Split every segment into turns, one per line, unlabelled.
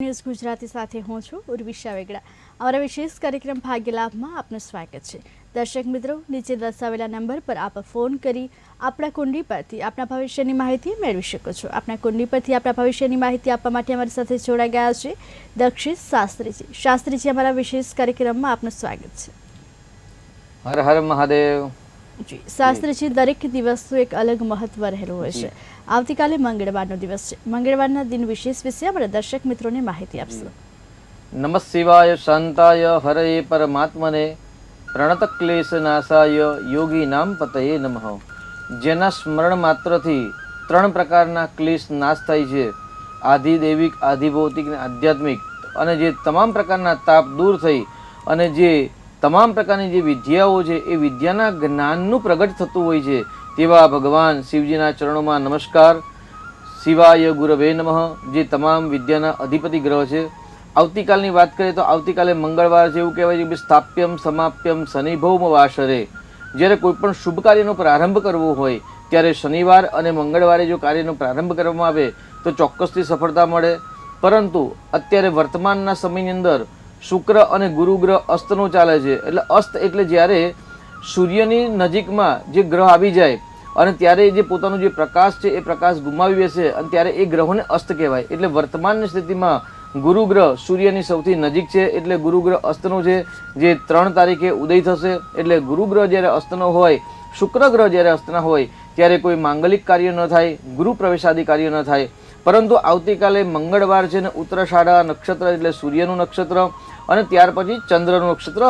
News Gujarati સાથે હું છું ઉર્વિશા વેગડા। અમારા વિશેષ કાર્યક્રમ ભાગ્ય લાભમાં આપનું સ્વાગત છે। દર્શક મિત્રો, નીચે દર્શાવેલા નંબર પર આપ ફોન કરી આપણા કુંડલી પરથી આપણા ભવિષ્યની માહિતી મેળવી શકો છો। આપણા કુંડલી પરથી આપણા ભવિષ્યની માહિતી આપવા માટે અમારી સાથે જોડાઈ ગયા છે દક્ષિત શાસ્ત્રીજી। શાસ્ત્રીજી, અમારા વિશેષ કાર્યક્રમમાં આપનું સ્વાગત છે।
હર હર મહાદેવ
જી શાસ્ત્રીજી, દરેક દિવસનું એક અલગ મહત્વ રહેલું હોય છે। આવતીકાલે મંગળવારનો દિવસ છે। મંગળવારના દિન વિશેષ વિશે અમારા દર્શક મિત્રોને માહિતી આપશો।
નમઃ શિવાય શાંતાય હરયે પરમાત્મને પ્રણત ક્લેશ નાશાય યોગી નામ પતયે નમઃ। જેના સ્મરણ માત્રથી ત્રણ પ્રકારના ક્લેશ નાશ થાય છે, આધિદૈવિક, આધિભૌતિક અને આધ્યાત્મિક, અને જે તમામ પ્રકારના તાપ દૂર થઈ અને જે તમામ પ્રકારની જે વિદ્યાઓ છે એ વિદ્યાના જ્ઞાનનું પ્રગટ થતું હોય છે તેવા ભગવાન શિવજીના ચરણોમાં નમસ્કાર। શિવાય ગુરવે નમઃ, જે તમામ વિદ્યાના અધિપતિ ગ્રહ છે। આવતીકાલની વાત કરીએ તો આવતીકાલે મંગળવાર છે, એવું કહેવાય છે કે સ્થાપ્યમ સમાપ્યમ શનિભૌમ વાસરે। જ્યારે કોઈ પણ શુભ કાર્યનો પ્રારંભ કરવો હોય ત્યારે શનિવાર અને મંગળવારે જો કાર્યનો પ્રારંભ કરવામાં આવે તો ચોક્કસથી સફળતા મળે। પરંતુ અત્યારે વર્તમાનના સમયની અંદર શુક્ર અને ગુરુ ગ્રહ અસ્તનો ચાલે છે। એટલે અસ્ત એટલે જ્યારે સૂર્યની નજીકમાં જે ગ્રહ આવી જાય અને ત્યારે જે પોતાનો જે પ્રકાશ છે એ પ્રકાશ ગુમાવી બેસે અને ત્યારે એ ગ્રહોને અસ્ત કહેવાય। એટલે વર્તમાનની સ્થિતિમાં ગુરુ ગ્રહ સૂર્યની સૌથી નજીક છે, એટલે ગુરુ ગ્રહ અસ્તનો છે, જે 3 તારીખે ઉદય થશે। એટલે ગુરુ ગ્રહ જ્યારે અસ્તનો હોય, શુક્ર ગ્રહ જ્યારે અસ્તના હોય ત્યારે કોઈ માંગલિક કાર્ય ન થાય, ગુરુ પ્રવેશાદી કાર્ય ન થાય। પરંતુ આવતીકાલે મંગળવાર છે ને ઉત્તરાષાઢા નક્ષત્ર એટલે સૂર્યનું નક્ષત્ર અને ત્યાર પછી ચંદ્રનું નક્ષત્ર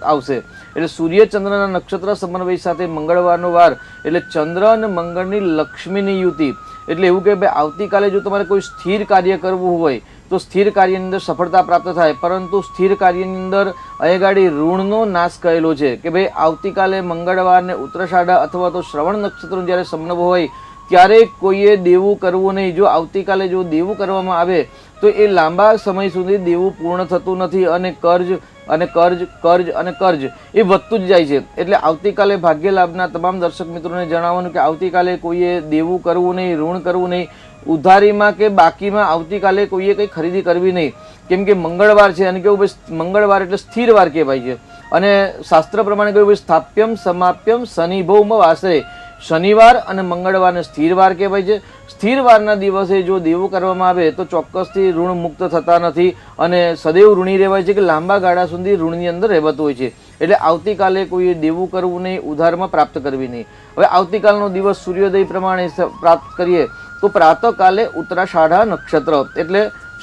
આવશે। એટલે સૂર્ય ચંદ્રના નક્ષત્ર સમન્વય સાથે મંગળવારનો વાર એટલે ચંદ્ર અને મંગળની લક્ષ્મીની યુતિ। એટલે એવું કે ભાઈ આવતીકાલે જો તમારે કોઈ સ્થિર કાર્ય કરવું હોય તો સ્થિર કાર્યની અંદર સફળતા પ્રાપ્ત થાય, પરંતુ સ્થિર કાર્યની અંદર અહીંગાડી ઋણનો નાશ કરેલો છે કે ભાઈ આવતીકાલે મંગળવારને ઉત્તરાષાઢા અથવા તો શ્રવણ નક્ષત્રનો જ્યારે સમન્વય હોય ત્યારે કોઈએ દેવું કરવું નહીં। જો આવતીકાલે જો દેવું કરવામાં આવે તો એ લાંબા સમય સુધી દેવું પૂર્ણ થતું નથી અને કર્જ અને કર્જ કર્જ અને કર્જ એ વધતું જ જાય છે। એટલે આવતીકાલે ભાગ્ય લાભના તમામ દર્શક મિત્રોને જણાવવાનું કે આવતીકાલે કોઈએ દેવું કરવું નહીં, ઋણ કરવું નહીં, ઉધારીમાં કે બાકીમાં આવતીકાલે કોઈએ કંઈ ખરીદી કરવી નહીં, કેમ કે મંગળવાર છે અને કેવું ભાઈ મંગળવાર એટલે સ્થિર વાર કહેવાય છે। અને શાસ્ત્ર પ્રમાણે કહ્યું ભાઈ સ્થાપ્યમ સમાપ્યમ શનિભૌમ વાસરે। શનિવાર અને મંગળવારને સ્થિર વાર કહેવાય છે। સ્થિર વારના દિવસે જો દેવું કરવામાં આવે તો ચોક્કસથી ઋણ મુક્ત થતા નથી અને સદૈવ ઋણી રહેવાય છે કે લાંબા ગાળા સુધી ઋણની અંદર રહેવાતું હોય છે। એટલે આવતીકાલે કોઈએ દેવું કરવું નહીં, ઉધારમાં પ્રાપ્ત કરવી નહીં। હવે આવતીકાલનો દિવસ સૂર્યોદય પ્રમાણે પ્રાપ્ત કરીએ તો પ્રાતઃકાલે ઉત્તરાષાઢા નક્ષત્ર એટલે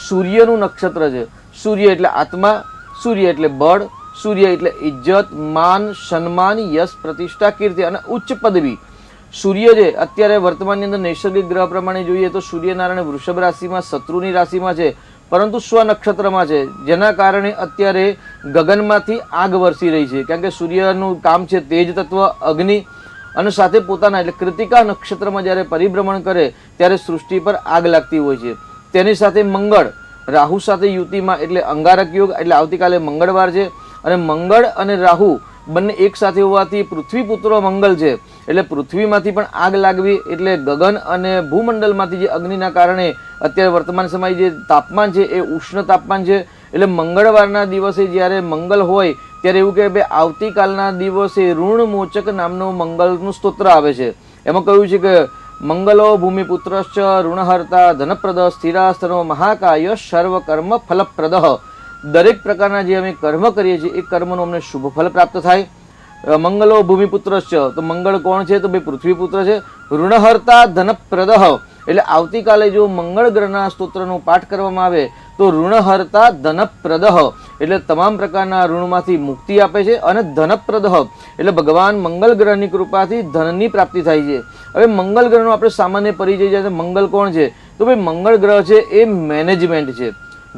સૂર્યનું નક્ષત્ર છે। સૂર્ય એટલે આત્મા, સૂર્ય એટલે બળ, સૂર્ય એટલે ઇજ્જત, માન, સન્માન, યશ, પ્રતિષ્ઠા, કીર્તિ અને ઉચ્ચ પદવી। સૂર્ય છે અત્યારે વર્તમાનની અંદર નૈસર્ગિક ગ્રહ પ્રમાણે જોઈએ તો સૂર્યનારાયણ વૃષભ રાશિમાં શત્રુની રાશિમાં છે, પરંતુ સ્વ નક્ષત્રમાં છે, જેના કારણે અત્યારે ગગનમાંથી આગ વરસી રહી છે। કારણ કે સૂર્યનું કામ છે તેજ તત્વ, અગ્નિ, અને સાથે પોતાના એટલે કૃતિકા નક્ષત્રમાં જ્યારે પરિભ્રમણ કરે ત્યારે સૃષ્ટિ પર આગ લાગતી હોય છે। તેની સાથે મંગળ રાહુ સાથે યુતિમાં એટલે અંગારક યોગ, એટલે આવતીકાલે મંગળવાર છે અને મંગળ અને રાહુ બંને એક સાથે હોવાથી પૃથ્વી પુત્ર મંગલ છે। એટલે પૃથ્વીમાંથી પણ આગ લાગવી એટલે ગગન અને ભૂમંડળમાંથી જે અગ્નિના કારણે અત્યારે વર્તમાન સમય જે તાપમાન છે એ ઉષ્ણ તાપમાન છે। એટલે મંગળવારના દિવસે જ્યારે મંગલ હોય ત્યારે એવું કે ભાઈ આવતીકાલના દિવસે ઋણમોચક નામનું મંગલનું સ્તોત્ર આવે છે। એમાં કહ્યું છે કે મંગલો ભૂમિપુત્રશ્ચ ઋણહર્તા ધનપ્રદ સ્થિરાસ્તનો મહાકાય સર્વકર્મ ફલપ્રદ। દરેક પ્રકારના જે અમે કર્મ કરીએ છીએ એ કર્મનું અમને શુભ ફલ પ્રાપ્ત થાય। મંગલો ભૂમિપુત્રશ્ચ, તો મંગળ કોણ છે તો ભાઈ પૃથ્વીપુત્ર છે। ઋણહર્તા ધનપ્રદ એટલે આવતીકાલે જો મંગળ ગ્રહના સ્તોત્રનો પાઠ કરવામાં આવે તો ઋણહર્તા ધનપ્રદ એટલે તમામ પ્રકારના ઋણમાંથી મુક્તિ આપે છે અને ધનપ્રદ એટલે ભગવાન મંગલ ગ્રહની કૃપાથી ધનની પ્રાપ્તિ થાય છે। હવે મંગલ ગ્રહનો આપણે સામાન્ય પરિચય છે, મંગલ કોણ છે તો ભાઈ મંગળ ગ્રહ છે એ મેનેજમેન્ટ છે।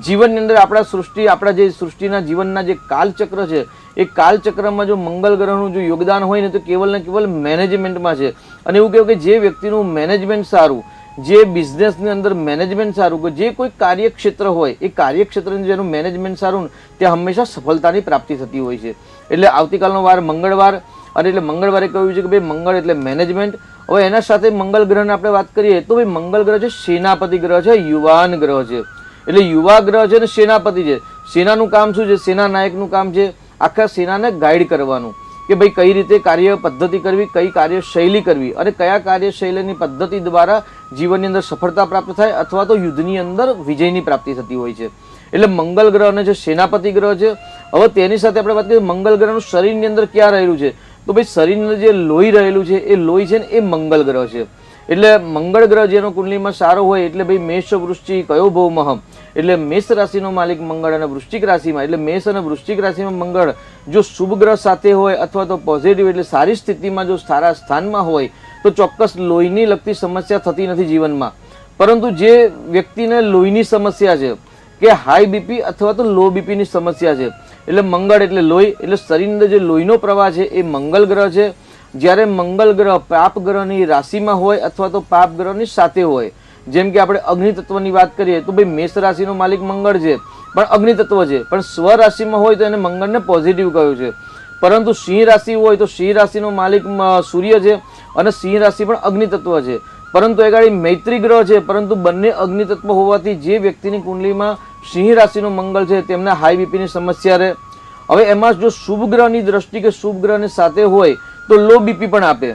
જીવનની અંદર આપણા જે સૃષ્ટિના જીવનના જે કાલચક્ર છે એ કાલચક્રમાં જો મંગલ ગ્રહનું જો યોગદાન હોય ને તો કેવલ ને કેવલ મેનેજમેન્ટમાં છે। અને એવું કહેવું કે જે વ્યક્તિનું મેનેજમેન્ટ સારું, જે બિઝનેસની અંદર મેનેજમેન્ટ સારું, કે જે કોઈ કાર્યક્ષેત્ર હોય એ કાર્યક્ષેત્રનું જેનું મેનેજમેન્ટ સારું ને ત્યાં હંમેશા સફળતાની પ્રાપ્તિ થતી હોય છે। એટલે આવતીકાલનો વાર મંગળવાર, અને એટલે મંગળવારે કહ્યું છે કે ભાઈ મંગળ એટલે મેનેજમેન્ટ। હવે એના સાથે મંગલ ગ્રહની આપણે વાત કરીએ તો ભાઈ મંગલ ગ્રહ છે સેનાપતિ ગ્રહ છે, યુવાન ગ્રહ છે। એટલે યુવા ગ્રહ છે ને સેનાપતિ છે. સેનાનું કામ શું છે? સેના નાયકનું કામ છે આખા સેનાને ગાઈડ કરવાનું કે ભાઈ કઈ રીતે કાર્ય પદ્ધતિ કરવી, કઈ કાર્યશૈલી કરવી અને કયા કાર્યશૈલીની પદ્ધતિ દ્વારા જીવનની અંદર સફળતા પ્રાપ્ત થાય અથવા તો યુદ્ધની અંદર વિજયની પ્રાપ્તિ થતી હોય છે. એટલે મંગળ ગ્રહને જે સેનાપતિ ગ્રહ છે. હવે તેની સાથે આપણે વાત કરીએ મંગળ ગ્રહનું શરીરની અંદર ક્યાં રહેલું છે? તો ભાઈ શરીરની અંદર જે લોહી રહેલું છે એ લોહી છે ને એ મંગળ ગ્રહ છે. એટલે મંગળ ગ્રહ જેનો કુંડલીમાં સારો હોય એટલે ભાઈ મેષ વૃશ્ચિક કયો બહુ મહમ એટલે મેષ રાશિનો માલિક મંગળ અને વૃશ્ચિક રાશિમાં એટલે મેષ અને વૃશ્ચિક રાશિમાં મંગળ જો શુભ ગ્રહ સાથે હોય અથવા તો પોઝિટિવ એટલે સારી સ્થિતિમાં જો સારા સ્થાનમાં હોય તો ચોક્કસ લોહીની લગતી સમસ્યા થતી નથી જીવનમાં. પરંતુ જે વ્યક્તિને લોહીની સમસ્યા છે કે હાઈ બીપી અથવા તો લો બીપીની સમસ્યા છે એટલે મંગળ એટલે લોહી એટલે શરીરની અંદર જે લોહીનો પ્રવાહ છે એ મંગળ ગ્રહ છે. જ્યારે મંગળ ગ્રહ પાપ ગ્રહની રાશિમાં હોય અથવા તો પાપ ગ્રહની સાથે હોય, જેમ કે આપણે અગ્નિ તત્વની વાત કરીએ તો ભાઈ મેષ રાશિનો માલિક મંગળ છે પણ અગ્નિ તત્વ છે, પણ સ્વ રાશિમાં હોય તો એને મંગળને પોઝિટિવ કહ્યું છે. પરંતુ સિંહ રાશિ હોય તો સિંહ રાશિનો માલિક સૂર્ય છે અને સિંહ રાશિ પણ અગ્નિ તત્વ છે. પરંતુ એ ગાડી મૈત્રી ગ્રહ છે પરંતુ બંને અગ્નિ તત્વ હોવાથી જે વ્યક્તિની કુંડલીમાં સિંહ રાશિનો મંગળ છે તેમને હાઈ બીપીની સમસ્યા રહે. હવે એમાં જો શુભ ગ્રહની દ્રષ્ટિ કે શુભ ગ્રહની સાથે હોય તો લો બીપી પણ આપે.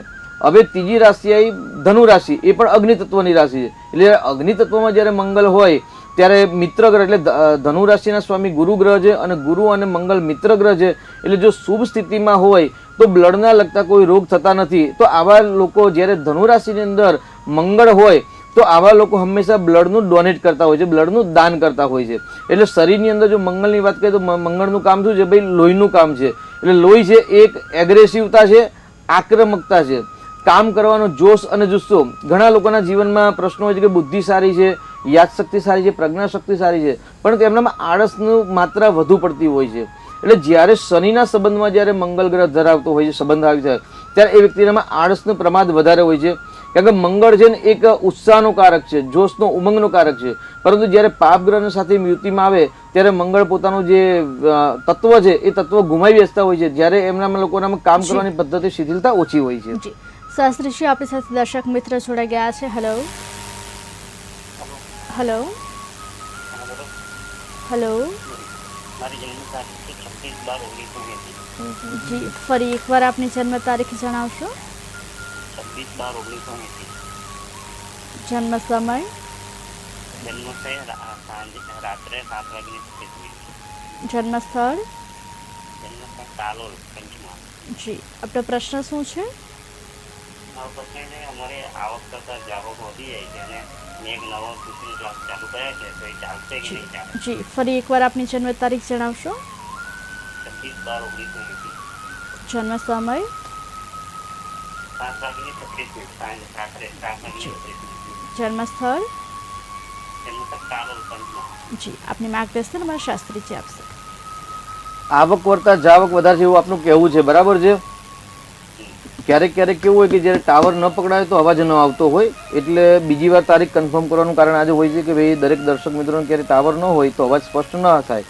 હવે ત્રીજી રાશિ આવી ધનુ રાશિ, એ પણ અગ્નિ તત્વની રાશિ છે. એટલે અગ્નિ તત્વમાં જ્યારે મંગળ હોય ત્યારે મિત્ર ગ્રહ એટલે ધનુ રાશિના સ્વામી ગુરુ ગ્રહ છે અને ગુરુ અને મંગળ મિત્ર ગ્રહ છે. એટલે જો શુભ સ્થિતિમાં હોય તો બ્લડના લગતા કોઈ રોગ થતા નથી. તો આવા લોકો જ્યારે ધનુ રાશિની અંદર મંગળ હોય તો આવા લોકો હંમેશા બ્લડનું ડોનેટ કરતા હોય છે, બ્લડનું દાન કરતા હોય છે. એટલે શરીરની અંદર જો મંગળની વાત કરીએ તો મંગળનું કામ શું છે? ભાઈ લોહીનું કામ છે. એટલે લોહી છે એક એગ્રેસિવતા છે, આક્રમકતા છે, કામ કરવાનો જોશ અને જુસ્સો. ઘણા લોકોના જીવનમાં પ્રશ્નો હોય છે કે બુદ્ધિ સારી છે, યાદશક્તિ સારી છે, પ્રજ્ઞાશક્તિ સારી છે, પણ તેમનામાં આળસનું માત્રા વધુ પડતી હોય છે. એટલે જ્યારે શનિના સંબંધમાં જ્યારે મંગળ ગ્રહ ધરાવતો હોય છે, સંબંધ આવી જાય ત્યારે એ વ્યક્તિનામાં આળસનું પ્રમાદ વધારે હોય છે. કારણ કે મંગળ છે ને એક ઉત્સાહનો કારક છે, જોશનો ઉમંગનો કારક છે. પરંતુ જ્યારે પાપ ગ્રહ સાથે યુતિમાં આવે ત્યારે મંગળ પોતાનું જે તત્વ છે એ તત્વ ગુમાવી બેસતા હોય છે. જ્યારે એમના લોકોનામાં કામ કરવાની પદ્ધતિ શિથિલતા ઓછી હોય છે.
શાસ્ત્રીજી આપણી સાથે દર્શક મિત્ર જોડાઈ ગયા છે. હેલો હેલો હેલો જી, ફરી એકવાર આપની જન્મ તારીખ જણાવશો?
26/12/1980.
જન્મ સમય?
રાત્રે 7 વાગ્યે.
જન્મ સ્થળ?
કાલોલ, પંચમહાલ.
જી, આપણો પ્રશ્ન શું છે?
અમારે આવક કરતા જાવક વધી જાય છે અને મેં એક નવો ટ્યુશન ક્લાસ ચાલુ કર્યા છે તો એ ચાલશે કે નહીં ચાલે?
જી, ફરી એકવાર આપની જન્મ તારીખ જણાવશો?
26/12/1980.
જન્મ સમય?
7 વાગ્યે 36 મિનિટ, સાંજે રાત્રે 7 વાગ્યે 36 મિનિટ.
જન્મ સ્થળ?
કાલોલ, પંચમહાલ.
જી, આપની માર્ગદર્શન અમારા શાસ્ત્રીજી આપશે.
આવક કરતા જાવક વધારે છે એવું આપનું કહેવું છે, બરાબર છે? ક્યારેક ક્યારેક કેવું હોય કે જ્યારે ટાવર ન પકડાય તો અવાજ ન આવતો હોય એટલે બીજી વાર તારીખ કન્ફર્મ કરવાનું કારણ આજે હોય છે કે ભાઈ દરેક દર્શક મિત્રોને ક્યારે ટાવર ન હોય તો અવાજ સ્પષ્ટ ન થાય.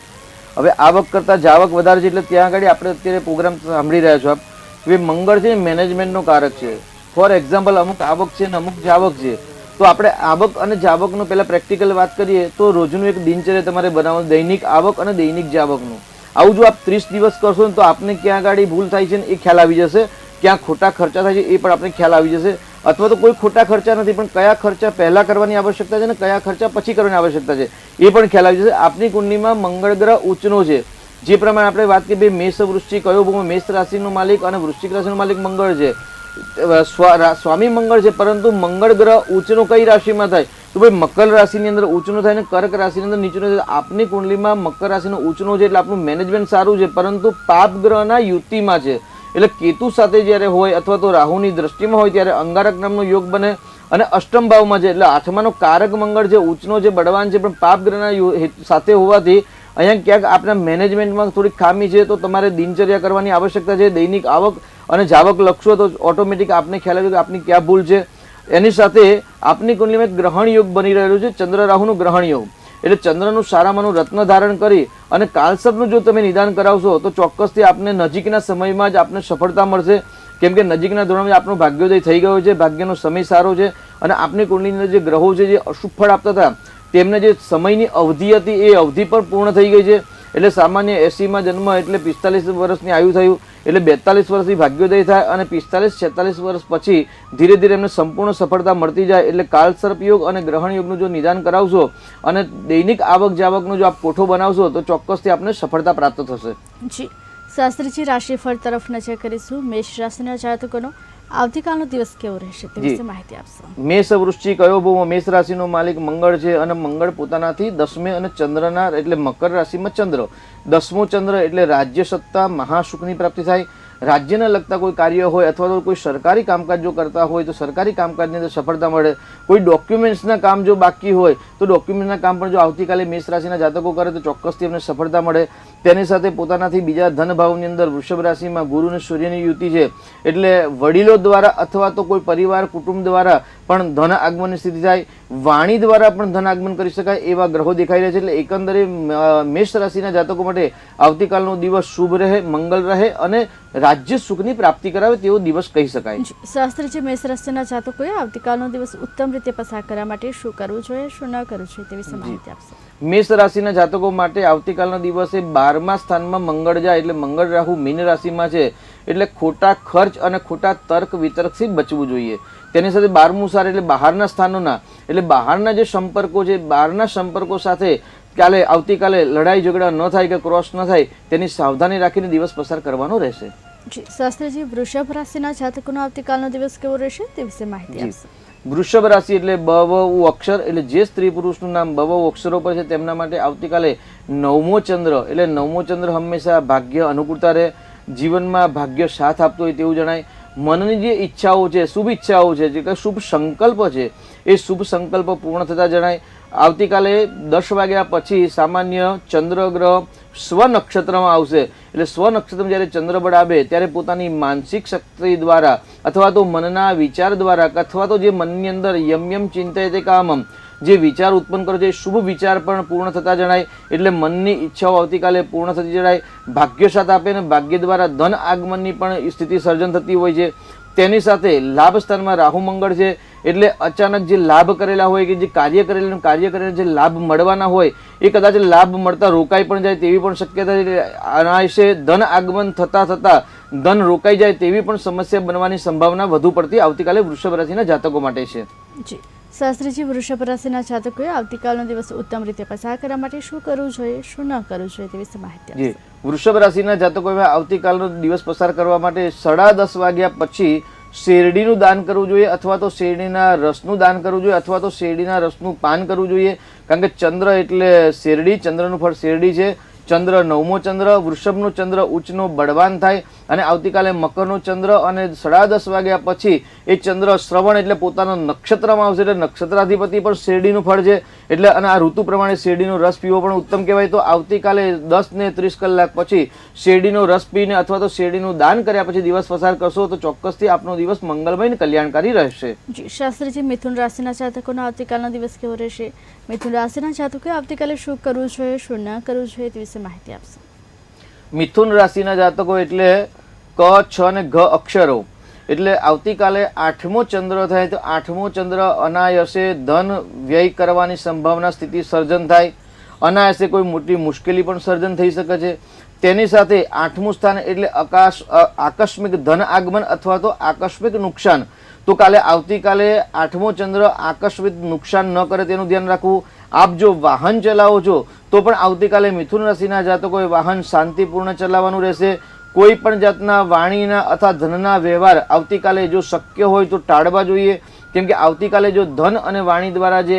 હવે આવક કરતાં જાવક વધારે છે એટલે ત્યાં આગળ આપણે અત્યારે પ્રોગ્રામ સાંભળી રહ્યા છો આપ કે મંગળ છે મેનેજમેન્ટનો કારક છે. ફોર એક્ઝામ્પલ અમુક આવક છે ને અમુક જાવક છે. તો આપણે આવક અને જાવકનું પહેલાં પ્રેક્ટિકલ વાત કરીએ તો રોજનું એક દિનચર્યા તમારે બનાવવાનું, દૈનિક આવક અને દૈનિક જાવકનું. આવું જો આપ 30 દિવસ કરશો ને તો આપને ક્યાં આગળ ભૂલ થાય છે ને એ ખ્યાલ આવી જશે, ક્યાં ખોટા ખર્ચા થાય છે એ પણ આપણે ખ્યાલ આવી જશે. અથવા તો કોઈ ખોટા ખર્ચા નથી પણ કયા ખર્ચા પહેલાં કરવાની આવશ્યકતા છે ને કયા ખર્ચા પછી કરવાની આવશ્યકતા છે એ પણ ખ્યાલ આવી જશે. આપની કુંડલીમાં મંગળ ગ્રહ ઉચ્ચનો છે. જે પ્રમાણે આપણે વાત કરીએ મેષ વૃશ્ચિક કયો ભૂમ, મેષ રાશિનો માલિક અને વૃશ્ચિક રાશિનો માલિક મંગળ છે, સ્વામી મંગળ છે. પરંતુ મંગળ ગ્રહ ઉચ્ચનો કઈ રાશિમાં થાય તો ભાઈ મકર રાશિની અંદર ઉચ્ચનો થાય ને કર્ક રાશિની અંદર નીચેનો થાય. આપની કુંડલીમાં મકર રાશિનો ઉચ્ચનો છે એટલે આપણું મેનેજમેન્ટ સારું છે, પરંતુ પાપ ગ્રહના યુતિમાં છે. એટલે કેતુ સાથે જ્યારે હોય અથવા તો રાહુની દ્રષ્ટિમાં હોય ત્યારે અંગારક નામનો યોગ બને અને અષ્ટમ ભાવમાં છે એટલે આઠમાનો કારક મંગળ છે, ઉચ્ચનો છે, બળવાન છે, પણ પાપ ગ્રહના સાથે હોવાથી અહીંયા ક્યાંક આપણા મેનેજમેન્ટમાં થોડીક ખામી છે. તો તમારે દિનચર્યા કરવાની આવશ્યકતા છે. દૈનિક આવક અને જાવક લખશો તો ઓટોમેટિક આપને ખ્યાલ આવે કે આપની ક્યાં ભૂલ છે. એની સાથે આપની કુંડલીમાં એક ગ્રહણ યોગ બની રહેલું છે, ચંદ્ર રાહુનું ગ્રહણ યોગ. એટલે ચંદ્રનું સારામાંનું રત્ન ધારણ કરી અને કાલસર્પનું જો તમે નિદાન કરાવશો તો ચોક્કસથી આપને નજીકના સમયમાં જ આપને સફળતા મળશે. કેમ કે નજીકના ધોરણમાં આપનો ભાગ્યોદય થઈ ગયો છે, ભાગ્યનો સમય સારો છે અને આપની કુંડલીની અંદર જે ગ્રહો છે જે અશુભ ફળ આપતા હતા તેમને જે સમયની અવધિ હતી એ અવધિ પણ પૂર્ણ થઈ ગઈ છે. એટલે સામાન્ય 80માં જન્મ એટલે 45 વર્ષની આયુ થયું એટલે 42 વર્ષથી ભાગ્યોદય થાય અને 45-46 વર્ષ પછી ધીરે ધીરે એમને સંપૂર્ણ સફળતા મળતી જાય. એટલે કાળસર્પ યોગ અને ગ્રહણ યોગનું જો નિદાન કરાવશો અને દૈનિક આવક જાવકનો જો આપ કોઠો બનાવશો તો ચોક્કસથી આપને સફળતા પ્રાપ્ત થશે.
જી શાસ્ત્રીજી રાશિફળ તરફ નજર કરીશું. મેષ રાશિના જાતકોનો આવતીકાલનો દિવસ કેવો રહેશે તે વિશે માહિતી આપશો.
મેષ વૃશ્ચિક અયોભવ મેષ રાશિનો માલિક મંગળ છે અને મંગળ પોતાનાથી 10મે અને ચંદ્રના એટલે મકર રાશિમાં ચંદ્ર 10મો ચંદ્ર એટલે રાજ્ય સત્તા મહાસુખની પ્રાપ્તિ થાય. રાજ્યને લગતા કોઈ કાર્ય હોય અથવા તો કોઈ સરકારી કામકાજ જો કરતા હોય તો સરકારી કામકાજની અંદર સફળતા મળે. કોઈ ડોક્યુમેન્ટ્સના કામ જો બાકી હોય તો ડોક્યુમેન્ટના કામ પણ જો આવતીકાલે મેષ રાશિના જાતકો કરે તો ચોક્કસથી એમને સફળતા મળે. તેની સાથે પોતાનાથી બીજા ધન ભાવની અંદર વૃષભ રાશિમાં ગુરુ અને સૂર્યની યુતિ છે એટલે વડીલો દ્વારા અથવા તો કોઈ પરિવાર કુટુંબ દ્વારા પણ ધન આગમનની સ્થિતિ થાય. વાણી દ્વારા પણ ધન આગમન કરી શકાય એવા ગ્રહો દેખાઈ રહ્યા છે. એટલે એકંદરે મેષ રાશિના જાતકો માટે આવતીકાલનો દિવસ શુભ રહે, મંગલ રહે અને રાજ્ય સુખની પ્રાપ્તિ કરાવે તેવો દિવસ કહી શકાય.
શાસ્ત્રીજી મેષ રાશિના જાતકોએ આવતીકાલનો દિવસ ઉત્તમ રીતે પસાર કરવા માટે શું કરવું જોઈએ, શું ન કરવું જોઈએ તે વિશે માહિતી આપશો.
મેષ રાશિના જાતકો માટે આવતીકાલના દિવસે 12મા સ્થાનમાં મંગળ જાય એટલે મંગળ રાહુ મીન રાશિમાં છે એટલે ખોટા ખર્ચ અને ખોટા તર્ક વિતર્કથી બચવું જોઈએ. તેની સાથે 12મું સ્થાન એટલે બહારના સ્થાનોના એટલે બહારના જે સંપર્કો છે બહારના સંપર્કો સાથે આવતીકાલે લડાઈ ઝઘડા ન થાય કે ક્રોસ ન થાય તેની સાવધાની રાખીને દિવસ પસાર કરવાનો રહેશે.
જી શાસ્ત્રીજી વૃષભ રાશિના જાતકોનો આવતીકાલનો દિવસ કેવો રહેશે તે વિશે માહિતી આપશો.
વૃષભ રાશિ એટલે બવ અક્ષર એટલે જે સ્ત્રી પુરુષનું નામ બવ અક્ષરો પર છે તેમના માટે આવતીકાલે 9મો ચંદ્ર એટલે 9મો ચંદ્ર હંમેશા ભાગ્ય અનુકૂળતા રહે. જીવનમાં ભાગ્ય સાથ આપતો હોય તેવું જણાય. મનની જે ઈચ્છાઓ છે શુભ ઈચ્છાઓ છે જે શુભ સંકલ્પ છે એ શુભ સંકલ્પ પૂર્ણ થતા જણાય. આવતીકાલે 10 વાગ્યા પછી સામાન્ય ચંદ્રગ્રહ સ્વ નક્ષત્રમાં આવશે એટલે સ્વ નક્ષત્રમાં જ્યારે ચંદ્રબળ આવે ત્યારે પોતાની માનસિક શક્તિ દ્વારા અથવા તો મનના વિચાર દ્વારા અથવા તો જે મનની અંદર યમ ચિંતયતે કામમ જે વિચાર ઉત્પન્ન કરો છે એ શુભ વિચાર પણ પૂર્ણ થતા જણાય. એટલે મનની ઈચ્છાઓ આવતીકાલે પૂર્ણ થતી જણાય. ભાગ્ય સાથ આપે અને ભાગ્ય દ્વારા ધન આગમનની પણ સ્થિતિ સર્જન થતી હોય છે. તેની સાથે લાભ સ્થાનમાં રાહુ મંગળ છે એટલે અચાનક જે લાભ કરેલા હોય કે જે કાર્ય કરેલા જે લાભ મળવાના હોય એ કદાચ લાભ મળતા રોકાઈ પણ જાય તેવી પણ શક્યતા છે. અનાયસે ધન આગમન થતા ધન રોકાઈ જાય તેવી પણ સમસ્યા બનવાની સંભાવના વધુ પડતી આવતીકાલે વૃષભ રાશિના જાતકો માટે છે.
જી શાસ્ત્રીજી વૃષભ રાશિના જાતકોએ આવતીકાલનો દિવસ ઉત્તમ રીતે પસાર કરવા માટે શું કરવું જોઈએ, શું ન કરવું જોઈએ તે વિશે માહિતી આપશો.
વૃષભ રાશિના જાતકોએ આવતીકાલનો દિવસ પસાર કરવા માટે 10:30 વાગ્યા પછી શેરડીનું દાન કરવું જોઈએ અથવા તો શેરડીના રસનું દાન કરવું જોઈએ અથવા તો શેરડીના રસનું પાન કરવું જોઈએ. કારણ કે ચંદ્ર એટલે શેરડી, ચંદ્રનું ફળ શેરડી છે. ચંદ્ર 9મો ચંદ્ર વૃષભનો ચંદ્ર ઉચ્ચનો બળવાન થાય અને આવતીકાલે મકરનો ચંદ્ર અને 10:30 વાગ્યા પછી એ ચંદ્ર શ્રવણ એટલે પોતાના નક્ષત્રમાં આવશે એટલે નક્ષત્રાધિપતિ પણ શેરડીનું ફળ છે એટલે અને આ ઋતુ પ્રમાણે શેરડીનો રસ પીવો પણ ઉત્તમ કહેવાય. તો આવતીકાલે 10:30 કલાક પછી શેરડીનો રસ પીને અથવા તો શેરડીનું દાન કર્યા પછી દિવસ પસાર કરશો તો ચોક્કસથી આપનો દિવસ મંગલમય અને કલ્યાણકારી રહેશે.
જી શાસ્ત્રીજી મિથુન રાશિના જાતકોનો આવતીકાલનો દિવસ કેવો રહેશે, મિથુન રાશિના જાતકોએ આવતીકાલે શું કરવું જોઈએ, શું ન કરવું જોઈએ તે વિશે માહિતી આપશો.
મિથુન રાશિના જાતકો એટલે ક, છ અને ઘ અક્ષરો એટલે આવતીકાલે 8મો ચંદ્ર થાય તો 8મો ચંદ્ર અનાયસે ધન વ્યય કરવાની સંભાવના સ્થિતિ સર્જન થાય. અનાયસે કોઈ મોટી મુશ્કેલી પણ સર્જન થઈ શકે છે. તેની સાથે 8મું સ્થાન એટલે આકસ્મિક ધન આગમન અથવા તો આકસ્મિક નુકસાન. તો આવતીકાલે 8મો ચંદ્ર આકસ્મિક નુકસાન ન કરે તેનું ધ્યાન રાખવું. આપ જો વાહન ચલાવો છો તો પણ આવતીકાલે મિથુન રાશિના જાતકોએ વાહન શાંતિપૂર્ણ ચલાવવાનું રહેશે. કોઈ પણ જાતના વાણીના અથવા ધનના વ્યવહાર આવતીકાલે જો શક્ય હોય તો ટાળવા જોઈએ. કેમ કે આવતીકાલે જો ધન અને વાણી દ્વારા જે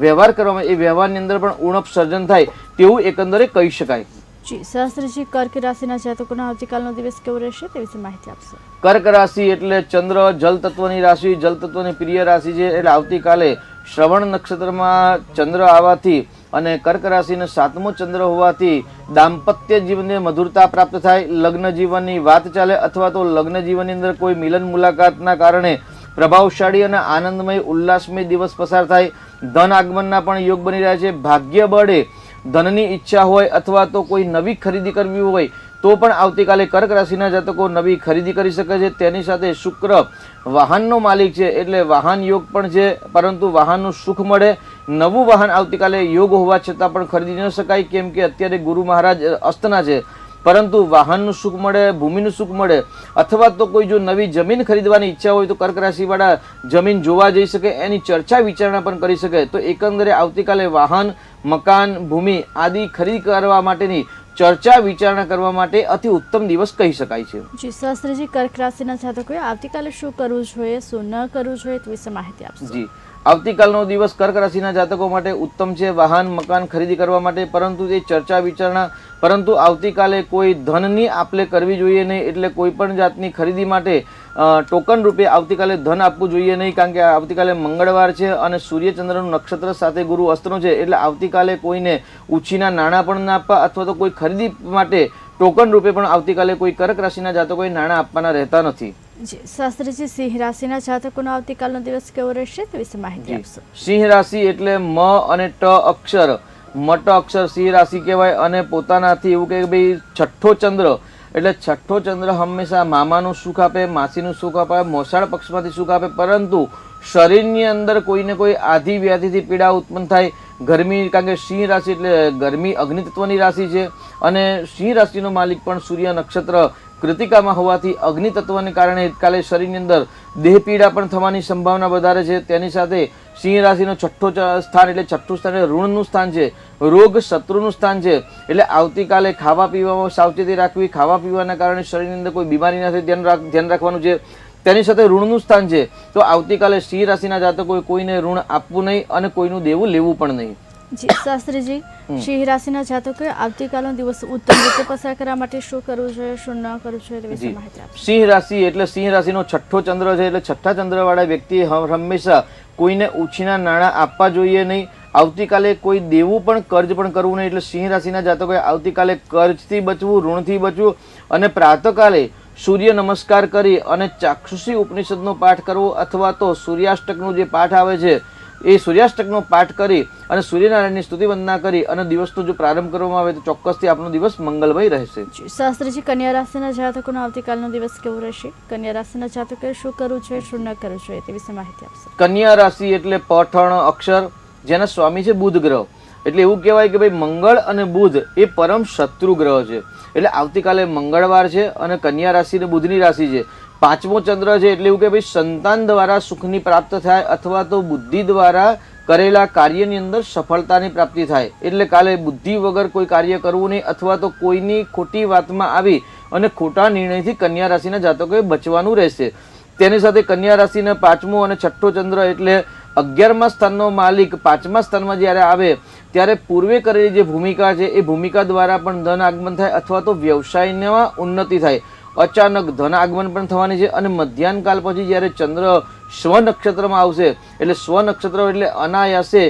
વ્યવહાર કરવામાં એ વ્યવહારની અંદર પણ ઉણપ સર્જન થાય તેવું એકંદરે કહી શકાય.
જી શાસ્ત્રીજી કર્ક રાશિના જાતકોનો આવતીકાલનો દિવસ કેવો રહેશે તે વિશે માહિતી આપશો.
કર્ક રાશિ એટલે ચંદ્ર જલ તત્વની રાશિ, જલ તત્વની પ્રિય રાશિ છે એટલે આવતીકાલે શ્રવણ નક્ષત્રમાં ચંદ્ર આવવાથી અને કર્ક રાશિનો 7મો ચંદ્ર હોવાથી દાંપત્ય જીવનને મધુરતા પ્રાપ્ત થાય. લગ્ન જીવનની વાત ચાલે અથવા તો લગ્ન જીવનની અંદર કોઈ મિલન મુલાકાતના કારણે પ્રભાવશાળી અને આનંદમય ઉલ્લાસમય દિવસ પસાર થાય. ધન આગમનના પણ યોગ બની રહ્યા છે. ભાગ્ય બળે ધનની ઈચ્છા હોય અથવા તો કોઈ નવી ખરીદી કરવી હોય તો પણ આવતીકાલે કર્ક રાશિના જાતકો નવી ખરીદી કરી શકે છે. તેની સાથે શુક્ર વાહનનો માલિક છે એટલે વાહન યોગ પણ છે પરંતુ વાહનનું સુખ મળે, નવું વાહન આવતીકાલે યોગ હોવા છતાં પણ ખરીદી ન શકાય, કેમ કે અત્યારે ગુરુ મહારાજ અસ્તના છે. પરંતુ વાહનનું સુખ મળે, ભૂમિનું સુખ મળે, અથવા તો કોઈ જો નવી જમીન ખરીદવાની ઈચ્છા હોય તો કર્ક રાશિવાળા જમીન જોવા જઈ શકે, એની ચર્ચા વિચારણા પણ કરી શકે. તો એકંદરે આવતીકાલે વાહન, મકાન, ભૂમિ આદિ ખરીદ કરવા માટેની ચર્ચા વિચારણા કરવા માટે અતિ ઉત્તમ દિવસ કહી શકાય છે.
જી શાસ્ત્રીજી, કર્ક રાશિના જાતકોએ આવતીકાલે શું કરવું જોઈએ, શું ન કરવું જોઈએ તે વિશે માહિતી આપશો.
જી, આવતીકાલનો દિવસ કર્ક રાશિના જાતકો માટે ઉત્તમ છે વાહન, મકાન ખરીદી કરવા માટે, પરંતુ તે ચર્ચા વિચારણા. પરંતુ આવતીકાલે કોઈ ધનની આપલે કરવી જોઈએ નહીં, એટલે કોઈ પણ જાતની ખરીદી માટે ટોકન રૂપે આવતીકાલે ધન આપવું જોઈએ નહીં, કારણ કે આવતીકાલે મંગળવાર છે અને સૂર્યચંદ્રનું નક્ષત્ર સાથે ગુરુ અસ્તનો છે. એટલે આવતીકાલે કોઈને ઉછીના નાણાં પણ ના આપવા, અથવા તો કોઈ ખરીદી માટે ટોકન રૂપે પણ આવતીકાલે કોઈ કર્ક રાશિના જાતકોએ નાણાં આપવાના રહેતા નથી.
જી શાસ્ત્રીજી, સિંહ રાશિના જાતકોનો આવતીકાલનો દિવસ કેવો રહેશે તે વિશે માહિતી આપશો.
સિંહ રાશિ એટલે મ અને ટ અક્ષર, મટ અક્ષર સિંહ રાશિ કહેવાય. અને પોતાનાથી એવું કે ભાઈ છઠ્ઠો ચંદ્ર, એટલે છઠ્ઠો ચંદ્ર હંમેશા મામાનું સુખ આપે, માસીનું સુખ આપે, મોસાળ પક્ષમાંથી સુખ આપે, પરંતુ શરીરની અંદર કોઈને કોઈ આધિ વ્યાધિથી પીડા ઉત્પન્ન થાય, ગરમી, કારણ કે સિંહ રાશિ એટલે ગરમી અગ્નિ તત્વની રાશિ છે. અને સિંહ રાશિનો માલિક પણ સૂર્ય નક્ષત્ર કૃતિકામાં હોવાથી અગ્નિ તત્વને કારણે કાલે શરીરની અંદર દેહ પીડા પણ થવાની સંભાવના વધારે છે. તેની સાથે સિંહ રાશિનો છઠ્ઠો સ્થાન એટલે છઠ્ઠું સ્થાન એટલે ઋણનું સ્થાન છે, રોગ શત્રુનું સ્થાન છે. એટલે આવતીકાલે ખાવા પીવામાં સાવચેતી રાખવી, ખાવા પીવાના કારણે શરીરની અંદર કોઈ બીમારી ના થાય ધ્યાન રાખવાનું છે. તેની સાથે ઋણનું સ્થાન છે. તો આવતીકાલે સિંહ રાશિના જાતકોએ કોઈને ઋણ આપવું નહીં અને કોઈનું દેવું લેવું પણ નહીં.
જી શાસ્ત્રીજી, સિંહ રાશિના જાતકોએ આવતીકાલનો દિવસ ઉત્તમ રીતે પસાર કરવા માટે શું કરવું જોઈએ, શું ન કરવું જોઈએ તે વિશે માહિતી આપશો.
સિંહ રાશિ એટલે સિંહ રાશિનો છઠ્ઠો ચંદ્ર છે. એટલે છઠ્ઠા ચંદ્રવાળા વ્યક્તિએ હંમેશા કોઈને ઉછીના નાણાં આપવા જોઈએ નહીં. આવતીકાલે કોઈ દેવું પણ, કર્જ પણ કરવું નહીં. એટલે સિંહ રાશિના જાતકોએ આવતીકાલે કર્જથી બચવું, ઋણથી બચવું અને પ્રાતઃકાલે સૂર્ય નમસ્કાર કરી અને ચાક્ષુષી ઉપનિષદનો પાઠ કરવો, અથવા તો સૂર્યાષ્ટકનો જે પાઠ આવે છે એ સૂર્યાષ્ટકનો પાઠ કરી અને સૂર્યનારાયણની સ્તુતિ વંદના કરી અને દિવસનો જો પ્રારંભ કરવામાં આવે તો ચોક્કસથી આપનો દિવસ મંગલમય રહેશે.
શાસ્ત્રીજી, કન્યા રાશિના જાતકોનો આવતીકાલનો દિવસ કેવો રહેશે, કન્યા રાશિના જાતકોએ શું કરવું જોઈએ, શું ન કરવું જોઈએ તે વિશે માહિતી આપશો.
કન્યા રાશિ એટલે પઠણ અક્ષર, જેના સ્વામી છે બુધ ગ્રહ. એટલે એવું કહેવાય કે ભાઈ મંગળ અને બુધ એ પરમ શત્રુ ગ્રહ છે. એટલે આવતીકાલે મંગળવાર છે અને કન્યા રાશિ ને બુધની રાશિ છે. પાંચમો ચંદ્ર છે. એટલે એવું કે ભાઈ સંતાન દ્વારા સુખની પ્રાપ્ત થાય, અથવા તો બુદ્ધિ દ્વારા કરેલા કાર્યની અંદર સફળતાની પ્રાપ્તિ થાય. એટલે કાલે બુદ્ધિ વગર કોઈ કાર્ય કરવું નહીં, અથવા તો કોઈની ખોટી વાતમાં આવી અને ખોટા નિર્ણયથી કન્યા રાશિના જાતકોએ બચવાનું રહેશે. તેની સાથે કન્યા રાશિના પાંચમો અને છઠ્ઠો ચંદ્ર એટલે 11મા સ્થાનનો માલિક 5મા સ્થાનમાં જ્યારે આવે ત્યારે પૂર્વે કરેલી જે ભૂમિકા છે એ ભૂમિકા દ્વારા પણ ધન આગમન થાય, અથવા તો વ્યવસાયમાં ઉન્નતિ થાય. અચાનક ધન આગમન પણ થવાની છે. અને મધ્યાહન કાલ પછી જ્યારે ચંદ્ર સ્વ નક્ષત્રમાં આવશે, એટલે સ્વ નક્ષત્ર એટલે અનાયાસે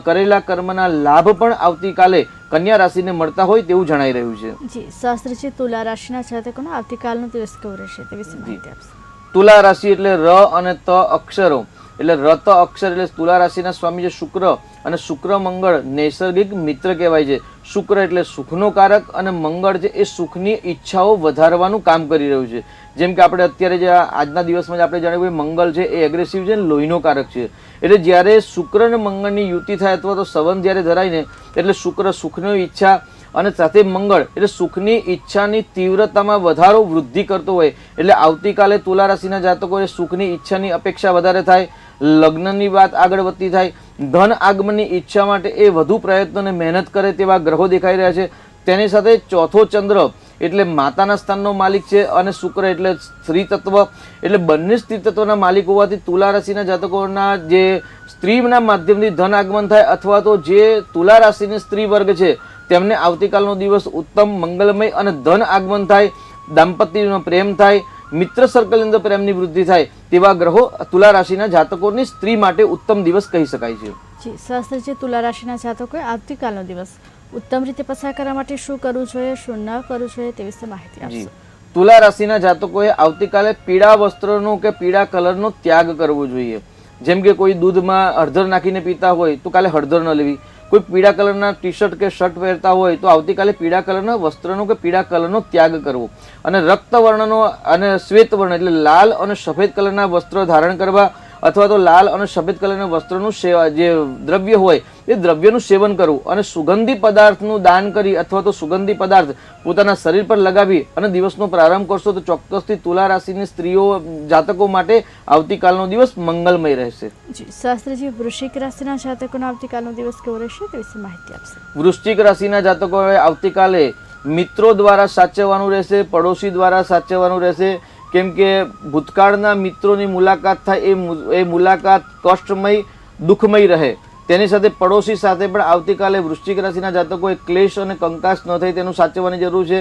કરેલા કર્મના લાભ પણ આવતીકાલે કન્યા રાશિને મળતા હોય તેવું જણાઈ રહ્યું છે.
જી શાસ્ત્રીજી, તુલા રાશિના જાતકોનો આવતીકાલનો દિવસ કેવો રહેશે તે વિશે માહિતી આપશો.
તુલા રાશિ એટલે ર અને ત અક્ષરો, એટલે રત અક્ષર એટલે તુલા રાશિના સ્વામી છે શુક્ર, અને શુક્ર મંગળ નૈસર્ગિક મિત્ર કહેવાય છે. શુક્ર એટલે સુખનો કારક અને મંગળ છે એ સુખની ઈચ્છાઓ વધારવાનું કામ કરી રહ્યું છે. જેમ કે આપણે અત્યારે જે આજના દિવસમાં આપણે જાણ્યું મંગળ છે એ એગ્રેસિવ છે, લોહીનો કારક છે. એટલે જ્યારે શુક્ર અને મંગળની યુતિ થાય અથવા તો સંબંધ જ્યારે ધરાય ને, એટલે શુક્ર સુખની ઈચ્છા અને સાથે મંગળ એટલે સુખની ઈચ્છાની તીવ્રતામાં વધારો વૃદ્ધિ કરતો હોય. એટલે આવતીકાલે તુલા રાશિના જાતકોએ સુખની ઈચ્છાની અપેક્ષા વધારે થાય, લગ્નની વાત આગળ વધતી થાય, ધન આગમનની ઈચ્છા માટે એ વધુ પ્રયત્ન અને મહેનત કરે તેવા ગ્રહો દેખાઈ રહ્યા છે. તેની સાથે ચોથો ચંદ્ર એટલે માતાના સ્થાનનો માલિક છે અને શુક્ર એટલે સ્ત્રી તત્વ, એટલે બંને સ્ત્રી તત્વના માલિક હોવાથી તુલા રાશિના જાતકોના જે સ્ત્રીના માધ્યમથી ધન આગમન થાય, અથવા તો જે તુલા રાશિની સ્ત્રી વર્ગ છે તેમને આવતીકાલનો દિવસ ઉત્તમ મંગલમય અને ધન આગમન થાય, દાંપત્યનો પ્રેમ થાય, મિત્ર સર્કલની અંદર પ્રેમની વૃદ્ધિ થાય તેવા ગ્રહો તુલા રાશિના જાતકોની સ્ત્રી માટે ઉત્તમ દિવસ કહી શકાય છે.
જી શાસ્ત્રીજી, તુલા રાશિના જાતકોએ આવતીકાલનો દિવસ ઉત્તમ રીતે પસાર કરવા માટે શું કરવું જોઈએ, શું ન કરવું જોઈએ તે વિશે માહિતી આપશો.
તુલા રાશિના જાતકોએ આવતીકાલે પીળા વસ્ત્રનો કે પીળા કલરનો ત્યાગ કરવો જોઈએ. જેમ કે કોઈ દૂધમાં હળદર નાખીને પીતા હોય તો કાલે હળદર ન લેવી, કોઈ પીળા કલરના ટી શર્ટ કે શર્ટ પહેરતા હોય તો આવતીકાલે પીળા કલરના વસ્ત્રનો કે પીળા કલરનો ત્યાગ કરવો. અને રક્તવર્ણનો અને શ્વેત વર્ણ એટલે લાલ અને સફેદ કલરના વસ્ત્રો ધારણ કરવા અથવા તો લાલ અને સફેદ કલરના વસ્ત્રનું જે દ્રવ્ય હોય એ દ્રવ્યનું સેવન કરવું અને સુગંધી પદાર્થનું દાન કરી અથવા તો સુગંધી પદાર્થ પોતાના શરીર પર લગાવી અને દિવસનો પ્રારંભ કરશો તો ચોક્કસથી તુલા રાશિની સ્ત્રીઓ જાતકો માટે આવતીકાલનો દિવસ મંગલમય રહેશે.
જી શાસ્ત્રીજી, વૃશ્ચિક રાશિના જાતકોનો આવતીકાલનો દિવસ કેવો રહેશે તે વિશે માહિતી આપશે.
વૃશ્ચિક રાશિના જાતકોએ આવતીકાલે મિત્રો દ્વારા સાચવવાનું રહેશે, પડોશી દ્વારા સાચવવાનું રહેશે. કેમ કે ભૂતકાળના મિત્રોની મુલાકાત થાય એ મુલાકાત કષ્ટમય દુઃખમય રહે. તેની સાથે પડોશી સાથે પણ આવતીકાલે વૃશ્ચિક રાશિના જાતકોએ ક્લેશ અને કંકાસ ન થાય તેનું સાચવવાની જરૂર છે.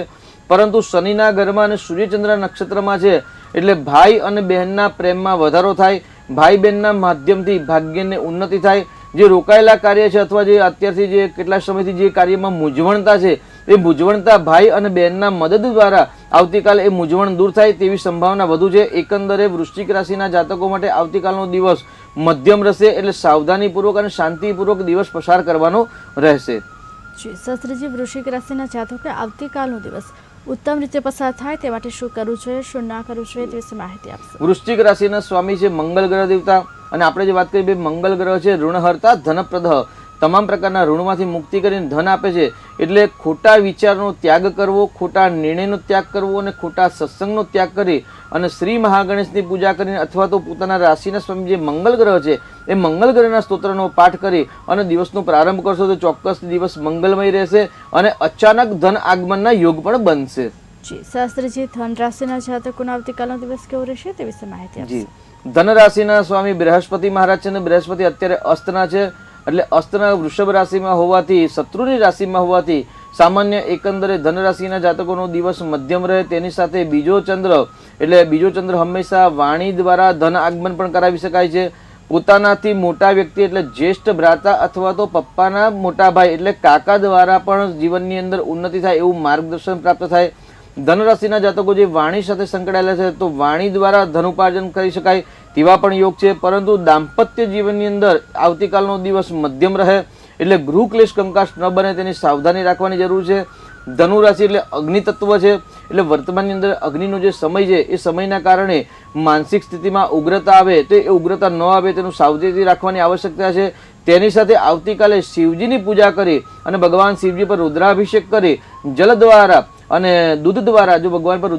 પરંતુ શનિના ઘરમાં અને સૂર્યચંદ્ર નક્ષત્રમાં છે એટલે ભાઈ અને બહેનના પ્રેમમાં વધારો થાય, ભાઈ બહેનના માધ્યમથી ભાગ્યને ઉન્નતિ થાય. જે રોકાયેલા કાર્ય છે અથવા જે અત્યારથી જે કેટલા સમયથી જે કાર્યમાં મૂંઝવણતા છે એ મૂંઝવણતા ભાઈ અને બહેનના મદદ દ્વારા આવતીકાલે એ મૂંઝવણ દૂર થાય તેવી સંભાવના વધુ છે. એકંદરે વૃશ્ચિક રાશિના જાતકો માટે આવતીકાલનો દિવસ મધ્યમ રહેશે એટલે સાવધાનીપૂર્વક અને શાંતિપૂર્વક દિવસ પસાર કરવાનો રહેશે.
જી શાસ્ત્રીજી, વૃશ્ચિક રાશિના જાતકોએ આવતીકાલનો દિવસ ઉત્તમ રીતે પસાર થાય તે માટે શું કરવું જોઈએ, શું ના કરવું જોઈએ તે વિશે માહિતી આપશે.
વૃશ્ચિક રાશિના સ્વામી છે મંગળ ગ્રહ દેવતા અને આપણે જે વાત કરીએ મંગળ ગ્રહ છે ઋણહર્તા ધનપ્રદ, તમામ પ્રકારના ઋણમાંથી મુક્તિ કરીને ધન આપે છે. એટલે ખોટા વિચારનો ત્યાગ કરવો, ખોટા નિર્ણયનો ત્યાગ કરવો અને ખોટા સત્સંગનો ત્યાગ કરી અને શ્રી મહાગણેશની પૂજા કરીને અથવા તો પોતાના રાશિના સ્વામી જે મંગળ ગ્રહ છે એ મંગળ ગ્રહના સ્તોત્રનો પાઠ કરી અને દિવસનો પ્રારંભ કરશો તો ચોક્કસ દિવસ મંગલમય રહેશે અને અચાનક ધન આગમનના યોગ પણ બનશે.
જી શાસ્ત્રીજી, ધન રાશિના જાતકોનો આવતીકાલનો દિવસ કેવો રહેશે તે વિશે માહિતી આપશે.
જી, ધન રાશિના સ્વામી બૃહસ્પતિ મહારાજ છે અને બૃહસ્પતિ અત્યારે અસ્તના છે એટલે અસ્તના વૃષભ રાશિમાં હોવાથી, શત્રુની રાશિમાં હોવાથી સામાન્ય એકંદરે ધન રાશિના જાતકોનો દિવસ મધ્યમ રહે. તેની સાથે બીજો ચંદ્ર હંમેશા વાણી દ્વારા ધન આગમન પણ કરાવી શકાય છે. પોતાનાથી મોટા વ્યક્તિ એટલે જ્યેષ્ઠ ભ્રાતા અથવા તો પપ્પાના મોટા ભાઈ એટલે કાકા દ્વારા પણ જીવનની અંદર ઉન્નતિ થાય એવું માર્ગદર્શન પ્રાપ્ત થાય. ધન રાશિના જાતકો જે વાણી સાથે સંકળાયેલા છે તો વાણી દ્વારા ધન ઉપાર્જન કરી શકાય તેવા પણ યોગ છે. પરંતુ દાંપત્ય જીવનની અંદર આવતીકાલનો દિવસ મધ્યમ રહે એટલે ગૃહ ક્લેશ કંકાસ ન બને તેની સાવધાની રાખવાની જરૂર છે. ધનુ રાશિ એટલે અગ્નિ તત્વ છે એટલે વર્તમાનની અંદર અગ્નિનો જે સમય છે એ સમયના કારણે માનસિક સ્થિતિમાં ઉગ્રતા આવે તો એ ઉગ્રતા ન આવે તેનું સાવચેતી રાખવાની આવશ્યકતા છે. તેની સાથે આવતીકાલે શિવજીની પૂજા કરી અને ભગવાન શિવજી પર રુદ્રાભિષેક કરી જલ દ્વારા અને દૂધ દ્વારા જો ભગવાન પર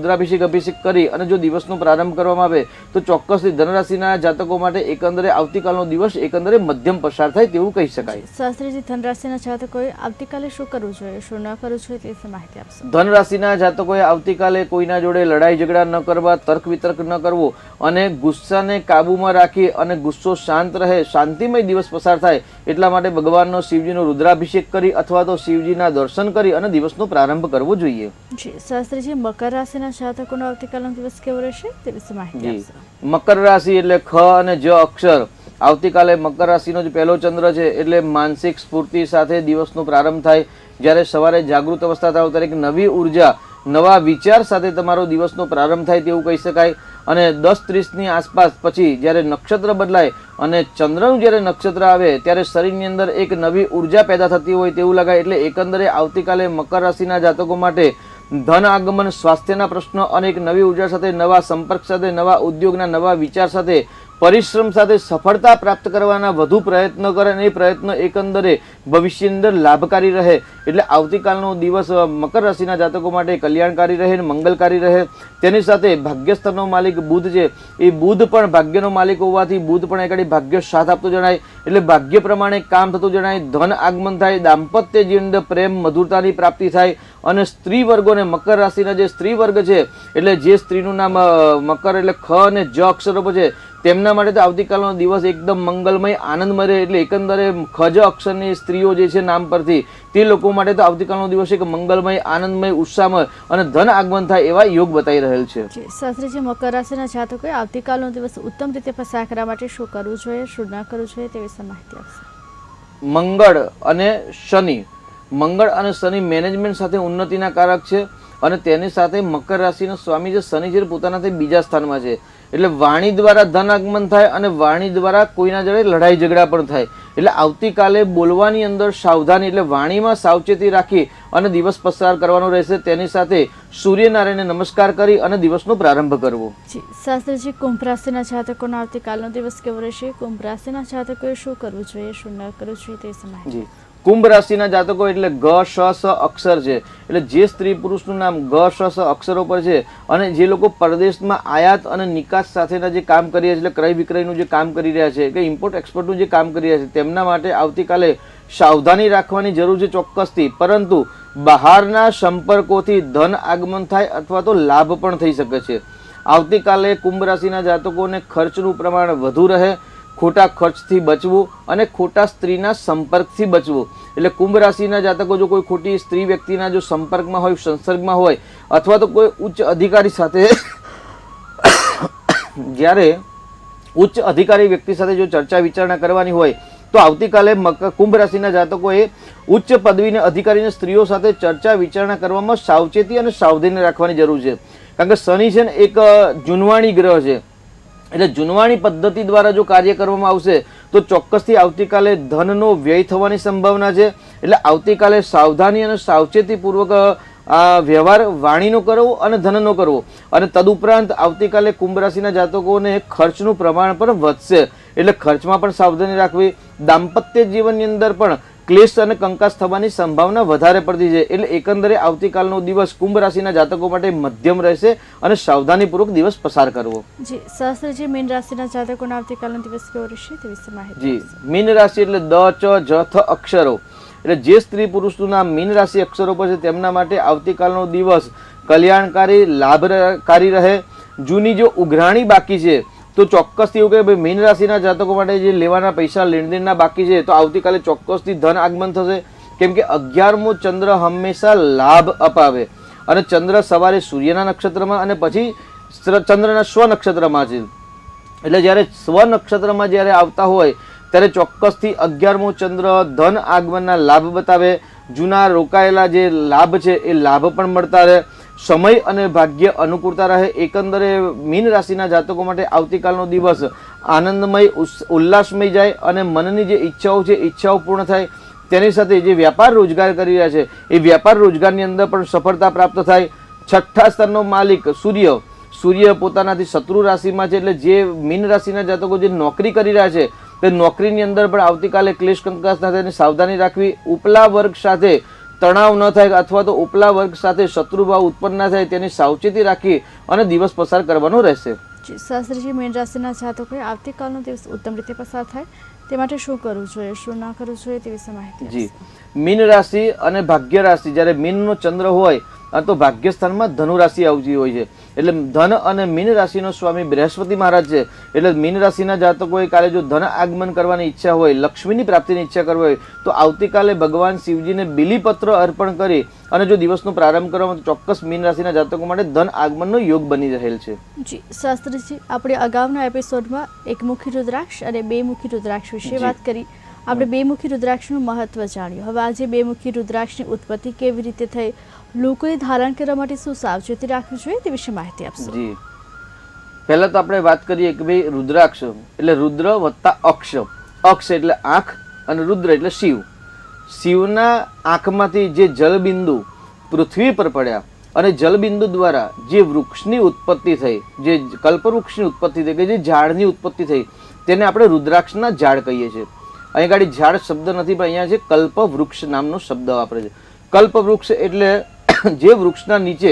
અભિષેક કરી અને જો દિવસનો પ્રારંભ કરવામાં આવે તો ચોક્કસથી ધનરાશિના જાતકો માટે એકંદરે આવતીકાલનો દિવસ એકંદરે મધ્યમ પસાર થાય તેવું કહી શકાય.
શાસ્ત્રીજી, ધન રાશિના જાતકોએ આવતીકાલે શું કરવું જોઈએ, શું ન કરવું જોઈએ તે વિશે માહિતી આપશે.
ધન રાશિના જાતકોએ આવતીકાલે કોઈના જોડે લડાઈ ઝઘડા ન કરવા, તર્ક વિતર્ક ન કરવો અને ગુસ્સાને કાબૂમાં રાખી અને ગુસ્સો શાંત રહે, શાંતિમય દિવસ પસાર થાય એટલા માટે ભગવાનનો શિવજીનો રુદ્રાભિષેક કરી અથવા તો શિવજીના દર્શન કરી અને દિવસનો પ્રારંભ કરવો જોઈએ.
જી શાસ્ત્રીજી, મકર રાશિના જાતકોનો આવતીકાલનો દિવસ કેવો રહેશે તે વિશે માહિતી આપશે.
મકર રાશિ એટલે ખ અને જ અક્ષર. આવતીકાલે મકર રાશિનો જે પહેલો ચંદ્ર છે એટલે માનસિક સ્ફૂર્તિ સાથે દિવસનો પ્રારંભ થાય. જ્યારે સવારે જાગૃત અવસ્થા થાવ ત્યારે એક નવી ઉર્જા, નવા વિચાર સાથે તમારો દિવસનો પ્રારંભ થાય તેવું કહી શકાય. અને 10:30ની આસપાસ પછી જ્યારે નક્ષત્ર બદલાય અને ચંદ્રનું જ્યારે નક્ષત્ર આવે ત્યારે શરીરની અંદર એક નવી ઉર્જા પેદા થતી હોય તેવું લાગે. એટલે એકંદરે આવતીકાલે મકર રાશિના જાતકો માટે ધન આગમન, સ્વાસ્થ્યના પ્રશ્નો અને એક નવી ઉર્જા સાથે, નવા સંપર્ક સાથે, નવા ઉદ્યોગના નવા વિચાર સાથે, પરિશ્રમ સાથે સફળતા પ્રાપ્ત કરવાના વધુ પ્રયત્ન કરે અને એ પ્રયત્ન એકંદરે ભવિષ્યની અંદર લાભકારી રહે. એટલે આવતીકાલનો દિવસ મકર રાશિના જાતકો માટે કલ્યાણકારી રહે અને મંગલકારી રહે. તેની સાથે ભાગ્યસ્થળનો માલિક બુધ છે એ બુધ પણ ભાગ્યનો માલિક હોવાથી બુધ પણ એકાડી ભાગ્ય સાથ આપતો જણાય. એટલે ભાગ્ય પ્રમાણે કામ થતું જણાય, ધન આગમન થાય, દાંપત્ય જીવન પ્રેમ મધુરતાની પ્રાપ્તિ થાય. અને સ્ત્રી વર્ગોને, મકર રાશિના જે સ્ત્રી વર્ગ છે એટલે જે સ્ત્રીનું નામ મકર એટલે ખ અને જ અક્ષરો છે તેમના માટે તો આવતીકાલનો દિવસ એકદમ મંગલમય, આનંદમય રહે. એટલે એકંદરે ખજ અક્ષરની સ્ત્રીઓ જે છે નામ પરથી તે લોકો માટે તો આવતીકાલનો દિવસ એક મંગલમય, આનંદમય, ઉત્સાહમય અને ધન આગમન થાય એવા યોગ બતાવી રહેલ છે.
શાસ્ત્રીજી, મકર રાશિના જાતકોએ આવતીકાલનો દિવસ ઉત્તમ રીતે પસાર કરવા માટે શું કરવું જોઈએ, શું ન કરવું જોઈએ તે વિશે માહિતી આપશે.
મંગળ અને શનિ, મંગળ અને શનિ મેનેજમેન્ટ સાથે ઉન્નતિના કારક છે અને તેની સાથે મકર રાશિનો સ્વામી જે શનિ છે પોતાનાથી બીજા સ્થાનમાં છે. એટલે વાણી દ્વારા ધન આગમન થાય અને વાણી દ્વારા કોઈના જોડે લડાઈ ઝઘડા પણ થાય. એટલે આવતીકાલે બોલવાની અંદર સાવધાની એટલે વાણીમાં સાવચેતી રાખી અને દિવસ પસાર કરવાનો રહેશે. તેની સાથે સૂર્યનારાયણને નમસ્કાર કરી અને દિવસનો પ્રારંભ કરવો.
જી શાસ્ત્રીજી, કુંભ રાશિના જાતકોનો આવતીકાલનો દિવસ કેવો રહેશે? કુંભ રાશિના જાતકોએ શું કરવું જોઈએ, શું ન કરવું જોઈએ તે સમય?
જી, કુંભ રાશિના જાતકો એટલે ગ શ સ અક્ષર છે, એટલે જે સ્ત્રી પુરુષનું નામ ગ શ સ અક્ષરો પર છે અને જે લોકો પરદેશમાં આયાત અને નિકાસ સાથેના જે કામ કરી રહ્યા છે, એટલે ક્રય વિક્રયનું જે કામ કરી રહ્યા છે કે ઇમ્પોર્ટ એક્સપોર્ટનું જે કામ કરી રહ્યા છે, તેમના માટે આવતીકાલે સાવધાની રાખવાની જરૂર છે ચોક્કસથી. પરંતુ બહારના સંપર્કોથી ધન આગમન થાય અથવા તો લાભ પણ થઈ શકે છે. આવતીકાલે કુંભ રાશિના જાતકોને ખર્ચનું પ્રમાણ વધુ રહે, ખોટા ખર્ચથી બચવું અને ખોટા સ્ત્રીના સંપર્કથી બચવું. એટલે કુંભ રાશિના જાતકો જો કોઈ ખોટી સ્ત્રી વ્યક્તિના જો સંપર્કમાં હોય, સંસર્ગમાં હોય અથવા તો કોઈ ઉચ્ચ અધિકારી સાથે જ્યારે ઉચ્ચ અધિકારી વ્યક્તિ સાથે જો ચર્ચા વિચારણા કરવાની હોય તો આવતીકાલે કુંભ રાશિના જાતકોએ ઉચ્ચ પદવીને અધિકારીને સ્ત્રીઓ સાથે ચર્ચા વિચારણા કરવામાં સાવચેતી અને સાવધાની રાખવાની જરૂર છે. કારણ કે શનિ છે ને એક જૂનવાણી ગ્રહ છે, એટલે જૂનવાણી પદ્ધતિ દ્વારા જો કાર્ય કરવામાં આવશે તો ચોક્કસથી આવતીકાલે ધનનો વ્યય થવાની સંભાવના છે. એટલે આવતીકાલે સાવધાની અને સાવચેતીપૂર્વક આ વ્યવહાર વાણીનો કરવો અને ધનનો કરવો. અને તદુપરાંત આવતીકાલે કુંભ રાશિના જાતકોને ખર્ચનું પ્રમાણ પણ વધશે, એટલે ખર્ચમાં પણ સાવધાની રાખવી. દાંપત્ય જીવનની અંદર પણ ક્લેશ અને કંકાસ થવાની સંભાવના વધારે પડતી છે. એટલે એકંદરે આવતીકાલનો દિવસ કુંભ રાશિના જાતકો માટે મધ્યમ રહેશે અને સાવધાનીપૂર્વક દિવસ પસાર કરવો.
જી શાસ્ત્રીજી, મીન રાશિના જાતકોનો આવતીકાલનો દિવસ કેવો રહેશે તે વિશે માહિતી?
જી, મીન રાશિ એટલે દ ચ જ થ અક્ષરો, એટલે જે સ્ત્રી પુરુષનું નામ મીન રાશિ અક્ષરો પર છે તેમના માટે આવતીકાલનો દિવસ કલ્યાણકારી લાભકારી રહે. જૂની જો ઉઘરાણી બાકી છે તો ચોક્કસથી એવું કહે ભાઈ મીન રાશિના જાતકો માટે જે લેવાના પૈસા લેણદેણના બાકી છે તો આવતીકાલે ચોક્કસથી ધન આગમન થશે. કેમ કે 11મો ચંદ્ર હંમેશા લાભ અપાવે અને ચંદ્ર સવારે સૂર્યના નક્ષત્રમાં અને પછી ચંદ્રના સ્વ નક્ષત્રમાં છે. એટલે જ્યારે સ્વ નક્ષત્રમાં જ્યારે આવતા હોય ત્યારે ચોક્કસથી 11મો ચંદ્ર ધન આગમનના લાભ બતાવે. જૂના રોકાયેલા જે લાભ છે એ લાભ પણ મળતા રહે. સમય અને ભાગ્ય અનુકૂળતા રહે. એકંદરે મીન રાશિના જાતકો માટે આવતીકાલનો દિવસ આનંદમય ઉલ્લાસમય જાય અને મનની જે ઈચ્છાઓ છે ઈચ્છાઓ પૂર્ણ થાય. તેની સાથે જે વ્યાપાર રોજગાર કરી રહ્યા છે એ વ્યાપાર રોજગારની અંદર પણ સફળતા પ્રાપ્ત થાય. છઠ્ઠા સ્તરનો માલિક સૂર્ય પોતાનાથી શત્રુ રાશિમાં છે, એટલે જે મીન રાશિના જાતકો જે નોકરી કરી રહ્યા છે તે નોકરીની અંદર પણ આવતીકાલે ક્લેશ કંકાસ ના થાય, સાવધાની રાખવી. ઉપલા વર્ગ સાથે તણાવ ન થાય અથવા તો ઉપલા વર્ગ સાથે શત્રુભાવ ઉત્પન્ન ના થાય તેની સાવચેતી રાખી અને દિવસ પસાર કરવાનો રહેશે.
જી શાસ્ત્રીજી, મીન રાશિના જાતકોએ આવતીકાલનો દિવસ ઉત્તમ રીતે પસાર થાય તે માટે શું કરવું જોઈએ, શું ના કરવું જોઈએ તે વિશે માહિતી?
જી, મીન રાશિ અને ભાગ્ય રાશિ, જ્યારે મીનનો ચંદ્ર હોય તો ભાગ્ય સ્થાનમાં ધનુ રાશિ આવતી હોય છે. એટલે ધન અને મીન રાશિનો સ્વામી બૃહસ્પતિ મહારાજ છે. એટલે મીન રાશિના જાતકોએ કાલે જો ધન આગમન કરવાની ઈચ્છા હોય, લક્ષ્મીની પ્રાપ્તિની ઈચ્છા કરવી હોય તો આવતીકાલે ભગવાન શિવજીને બિલીપત્ર અર્પણ કરી અને જો દિવસનો પ્રારંભ કરવામાં તો ચોક્કસ મીન રાશિના જાતકો માટે ધન આગમનનો યોગ બની રહેલ છે.
જી શાસ્ત્રીજી, આપણે અગાઉના એપિસોડમાં એકમુખી રુદ્રાક્ષ અને બેમુખી રુદ્રાક્ષ વિશે વાત કરી. આપણે બેમુખી રુદ્રાક્ષનું મહત્વ જાણ્યું. હવે આજે બેમુખી રુદ્રાક્ષની ઉત્પત્તિ કેવી રીતે થઈ, લોકોએ ધારણ કરવા માટે શું સાવચેતી રાખવી જોઈએ તે વિશે માહિતી આપશો?
જી, પહેલા તો આપણે વાત કરીએ કે ભાઈ રુદ્રાક્ષ એટલે રુદ્ર વત્તા અક્ષ. અક્ષ એટલે આંખ અને રુદ્ર એટલે શિવ. શિવના આંખમાંથી જે જલબિંદુ પૃથ્વી પર પડ્યા અને જલબિંદુ દ્વારા જે વૃક્ષની ઉત્પત્તિ થઈ, જે કલ્પવૃક્ષની ઉત્પત્તિ થઈ, કે જે ઝાડની ઉત્પત્તિ થઈ તેને આપણે રુદ્રાક્ષના ઝાડ કહીએ છીએ. અહીં ગાડી ઝાડ શબ્દ નથી પણ અહીંયા છે કલ્પવૃક્ષ નામનો શબ્દ વાપરે છે. કલ્પવૃક્ષ એટલે જે વૃક્ષના નીચે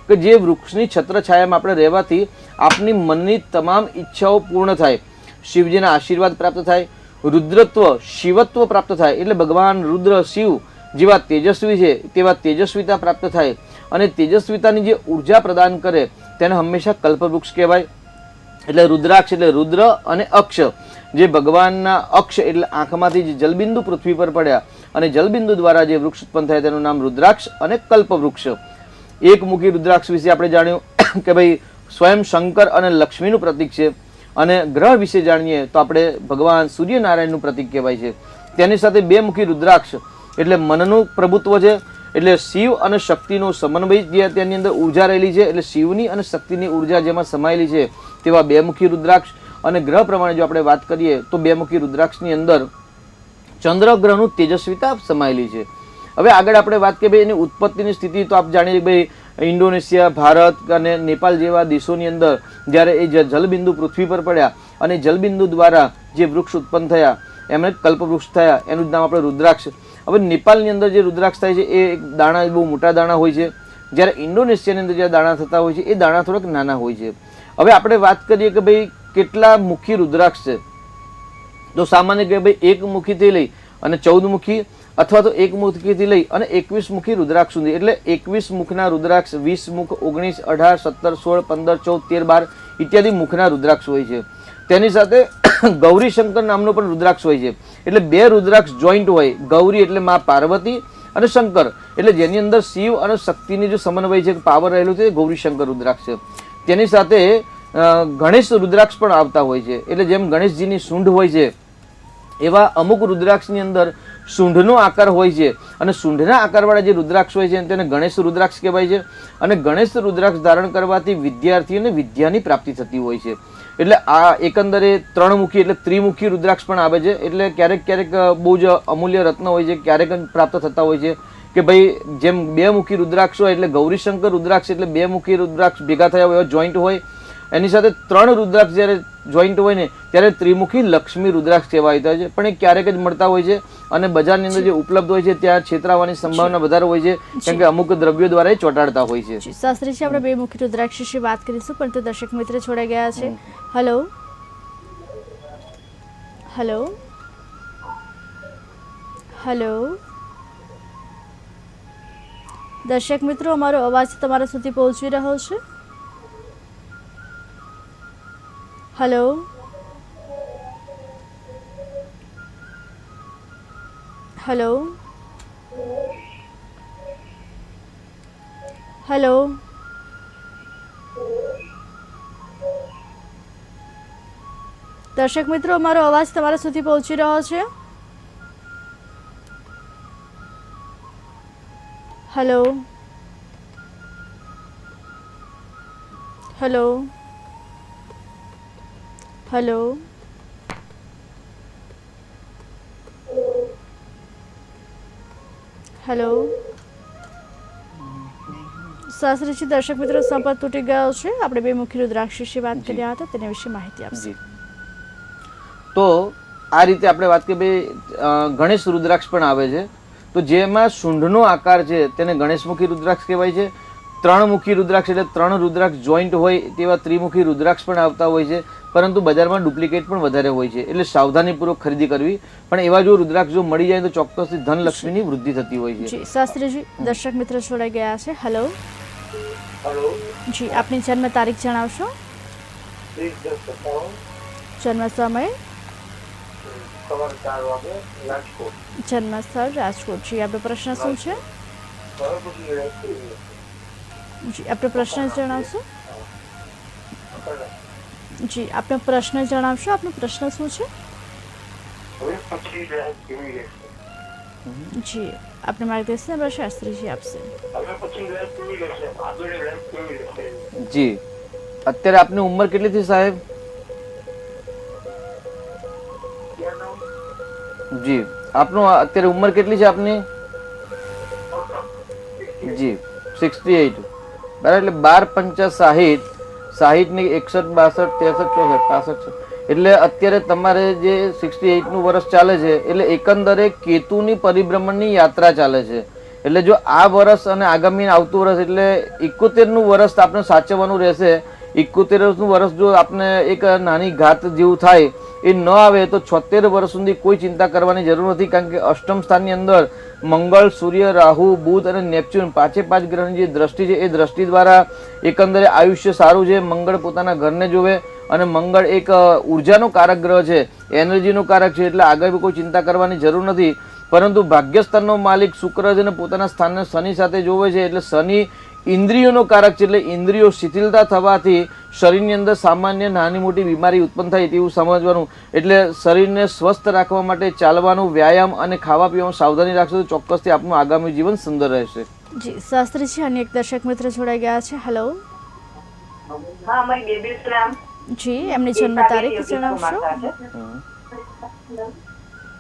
કે જે વૃક્ષની છત્રછાયામાં આપણે રહેવાથી આપની મનની તમામ ઈચ્છાઓ પૂર્ણ થાય, શિવજીના આશીર્વાદ પ્રાપ્ત થાય, રુદ્રત્વ શિવત્વ પ્રાપ્ત થાય. એટલે ભગવાન રુદ્ર શિવ જેવા તેજસ્વી છે તેવા તેજસ્વીતા પ્રાપ્ત થાય અને તેજસ્વીતાની જે ઉર્જા પ્રદાન કરે તેને હંમેશા કલ્પવૃક્ષ કહેવાય. એટલે રુદ્રાક્ષ એટલે રુદ્ર અને અક્ષ, જે ભગવાનના અક્ષ એટલે આંખમાંથી જે જલબિંદુ પૃથ્વી પર પડ્યા અને જલબિંદુ દ્વારા જે વૃક્ષ ઉત્પન્ન થાય તેનું નામ રુદ્રાક્ષ અને કલ્પવૃક્ષ. એકમુખી રુદ્રાક્ષ વિશે આપણે જાણ્યું કે ભાઈ સ્વયં શંકર અને લક્ષ્મીનું પ્રતીક છે. અને ગ્રહ વિશે જાણીએ તો આપણે ભગવાન સૂર્યનારાયણનું પ્રતીક કહેવાય છે. તેની સાથે બેમુખી રુદ્રાક્ષ એટલે મનનું પ્રભુત્વ છે. એટલે શિવ અને શક્તિનો સમન્વય જે તેની અંદર ઉર્જા રહેલી છે. એટલે શિવની અને શક્તિની ઉર્જા જેમાં સમાયેલી છે તેવા બેમુખી રુદ્રાક્ષ. અને ગ્રહ પ્રમાણે જો આપણે વાત કરીએ તો બેમુખી રુદ્રાક્ષની અંદર ચંદ્રગ્રહનું તેજસ્વીતા સમાયેલી છે. હવે આગળ આપણે વાત કરીએ ભાઈ એની ઉત્પત્તિની સ્થિતિ, તો આપ જાણીએ ભાઈ ઇન્ડોનેશિયા, ભારત અને નેપાળ જેવા દેશોની અંદર જ્યારે એ જલબિંદુ પૃથ્વી પર પડ્યા અને જલબિંદુ દ્વારા જે વૃક્ષ ઉત્પન્ન થયા એમને કલ્પવૃક્ષ થયા, એનું જ નામ આપણે રુદ્રાક્ષ. હવે નેપાળની અંદર જે રુદ્રાક્ષ થાય છે એ દાણા બહુ મોટા દાણા હોય છે, જ્યારે ઇન્ડોનેશિયાની અંદર જે દાણા થતા હોય છે એ દાણા થોડાક નાના હોય છે. હવે આપણે વાત કરીએ કે ભાઈ કેટલા મુખી રુદ્રાક્ષ છે, તો સામાન્ય કે ભાઈ 1 મુખીથી લઈ અને 14 મુખી અથવા તો 1 મુખીથી લઈ અને 21 મુખી રુદ્રાક્ષ સુધી, એટલે 21 મુખના રુદ્રાક્ષ, 20 મુખ, 19, 18, 17, 16, 15, 14, 13, 12 ઇત્યાદિ મુખના રુદ્રાક્ષ હોય છે. તેની સાથે ગૌરીશંકર નામનો પણ રુદ્રાક્ષ હોય છે. એટલે 2 રુદ્રાક્ષ જોઈન્ટ હોય, ગૌરી એટલે માં પાર્વતી અને શંકર એટલે જેની અંદર શિવ અને શક્તિની જે સમન્વય છે, પાવર રહેલું છે, ગૌરીશંકર રુદ્રાક્ષ છે. તેની સાથે ગણેશ રુદ્રાક્ષ પણ આવતા હોય છે. એટલે જેમ ગણેશજીની સૂંઢ હોય છે એવા અમુક રુદ્રાક્ષની અંદર સૂંઢનો આકાર હોય છે, અને સૂંઢના આકારવાળા જે રુદ્રાક્ષ હોય છે તેને ગણેશ રુદ્રાક્ષ કહેવાય છે. અને ગણેશ રુદ્રાક્ષ ધારણ કરવાથી વિદ્યાર્થીઓને વિદ્યાની પ્રાપ્તિ થતી હોય છે. એટલે આ એકંદરે 3 મુખી એટલે ત્રિમુખી રુદ્રાક્ષ પણ આવે છે. એટલે ક્યારેક ક્યારેક બહુ જ અમૂલ્ય રત્ન હોય છે, ક્યારેક પ્રાપ્ત થતા હોય છે કે ભાઈ જેમ 2 મુખી રુદ્રાક્ષ હોય એટલે ગૌરીશંકર રુદ્રાક્ષ એટલે 2 મુખી રુદ્રાક્ષ ભેગા થયા હોય, જોઈન્ટ હોય. એની સાથે 3 રુદ્રાક્ષ જ્યારે જોઈન્ટ હોય ને ત્યારે ત્રિમુખી લક્ષ્મી રુદ્રાક્ષ કહેવાય છે. પણ એ ક્યારેક જ મળતા હોય છે અને બજારની અંદર જે ઉપલબ્ધ હોય છે ત્યાં છેતરાવાની સંભાવના વધારે હોય છે, કેમ કે અમુક દ્રવ્યો દ્વારા એ ચોંટાડતા હોય છે.
શાસ્ત્રીજી, આપણે 2 મુખી રુદ્રાક્ષ વિશે વાત કરીશું, પણ તો દર્શક મિત્ર છોડાઈ ગયા છે. હેલો હેલો હેલો દર્શક મિત્રો, અમારો અવાજ તમારા સુધી પહોંચી રહ્યો છે? હેલો હેલો હેલો દર્શક મિત્રો, અમારો અવાજ તમારા સુધી પહોંચી રહ્યો છે? Hello hello hello hello Shastriji, દર્શક મિત્રો સંપર્ક તૂટી ગયો છે. આપણે 2 મુખી રુદ્રાક્ષ વિશે વાત કર્યા હતા, તેના વિશે માહિતી આપશે.
તો આ રીતે આપણે વાત કરીએ ભાઈ ગણેશ રુદ્રાક્ષ પણ આવે છે. તો જેમાં સૂંઢનો આકાર છે તેને ગણેશમુખી રુદ્રાક્ષ કહેવાય છે. 3 મુખી રુદ્રાક્ષ એટલે 3 રુદ્રાક્ષ જોઈન્ટ હોય તેવા ત્રિમુખી રુદ્રાક્ષ પણ આવતા હોય છે, પરંતુ બજારમાં ડુપ્લિકેટ પણ વધારે હોય છે. એટલે સાવધાનીપૂર્વક ખરીદી કરવી. પણ એવા જો રુદ્રાક્ષ જો મળી જાય તો ચોક્કસથી ધનલક્ષ્મીની વૃદ્ધિ થતી હોય છે.
જી શાસ્ત્રીજી, દર્શક મિત્રો જોડાઈ ગયા છે. હેલો જી, આપની જન્મ તારીખ જણાવશો? જન્મ સમય? જન્મ સ્થળ રાજકોટ. જી, આપનો પ્રશ્ન શું છે? જી, આપનો પ્રશ્ન જણાવશો? જી, આપનો પ્રશ્ન જણાવશો? આપનો પ્રશ્ન શું છે? જી, આપને માર્ગદર્શન આપણા શાસ્ત્રીજી આપશે.
જી, અત્યારે આપની ઉંમર કેટલી થઈ સાહેબ? જી, આપનું અત્યારે ઉંમર કેટલી છે આપની? જી 68 બરાબર. એટલે 12 × 5 60 ને 61 62 63 64 65 એટલે અત્યારે તમારે જે 68 નું વર્ષ ચાલે છે એટલે એકંદરે કેતુની પરિભ્રમણની યાત્રા ચાલે છે. એટલે જો આ વર્ષ અને આગામી આવતું વર્ષ એટલે 71 નું વર્ષ આપણે સાચવવાનું રહેશે. 71 નું વર્ષ જો આપણે એક નાની ઘાત જેવું થાય એ ન આવે તો 76 વર્ષ સુધી કોઈ ચિંતા કરવાની જરૂર નથી, કારણ કે અષ્ટમ સ્થાનની અંદર મંગળ, સૂર્ય, રાહુ, બુધ અને નેપચ્યુન 5 ગ્રહની જે દ્રષ્ટિ છે એ દ્રષ્ટિ દ્વારા એકંદરે આયુષ્ય સારું છે. મંગળ પોતાના ઘરને જોવે અને મંગળ એક ઉર્જાનો કારક ગ્રહ છે, એનર્જીનો કારક છે, એટલે આગળ કોઈ ચિંતા કરવાની જરૂર નથી. પરંતુ ભાગ્યસ્થાનનો માલિક શુક્ર છે અને પોતાના સ્થાનને શનિ સાથે જોવે છે, એટલે શનિ ઇન્દ્રિયોનો કારક છે. એટલે ઇન્દ્રિયો શિથિલતા થવાથી શરીરની અંદર સામાન્ય નાની મોટી બીમારી ઉત્પન્ન થાય તેવું સમજવાનું. એટલે શરીરને સ્વસ્થ રાખવા માટે ચાલવાનું, વ્યાયામ અને ખાવા પીવામાં સાવધાની રાખશો તો ચોક્કસથી આપનું આગામી જીવન સુંદર રહેશે.
જી શાસ્ત્રીજી, અન્ય એક દર્શક મિત્ર જોડાઈ ગયા છે. હેલો
હા, મારી બેબી નામ
જી, એમની જન્મ તારીખ જણાવશો?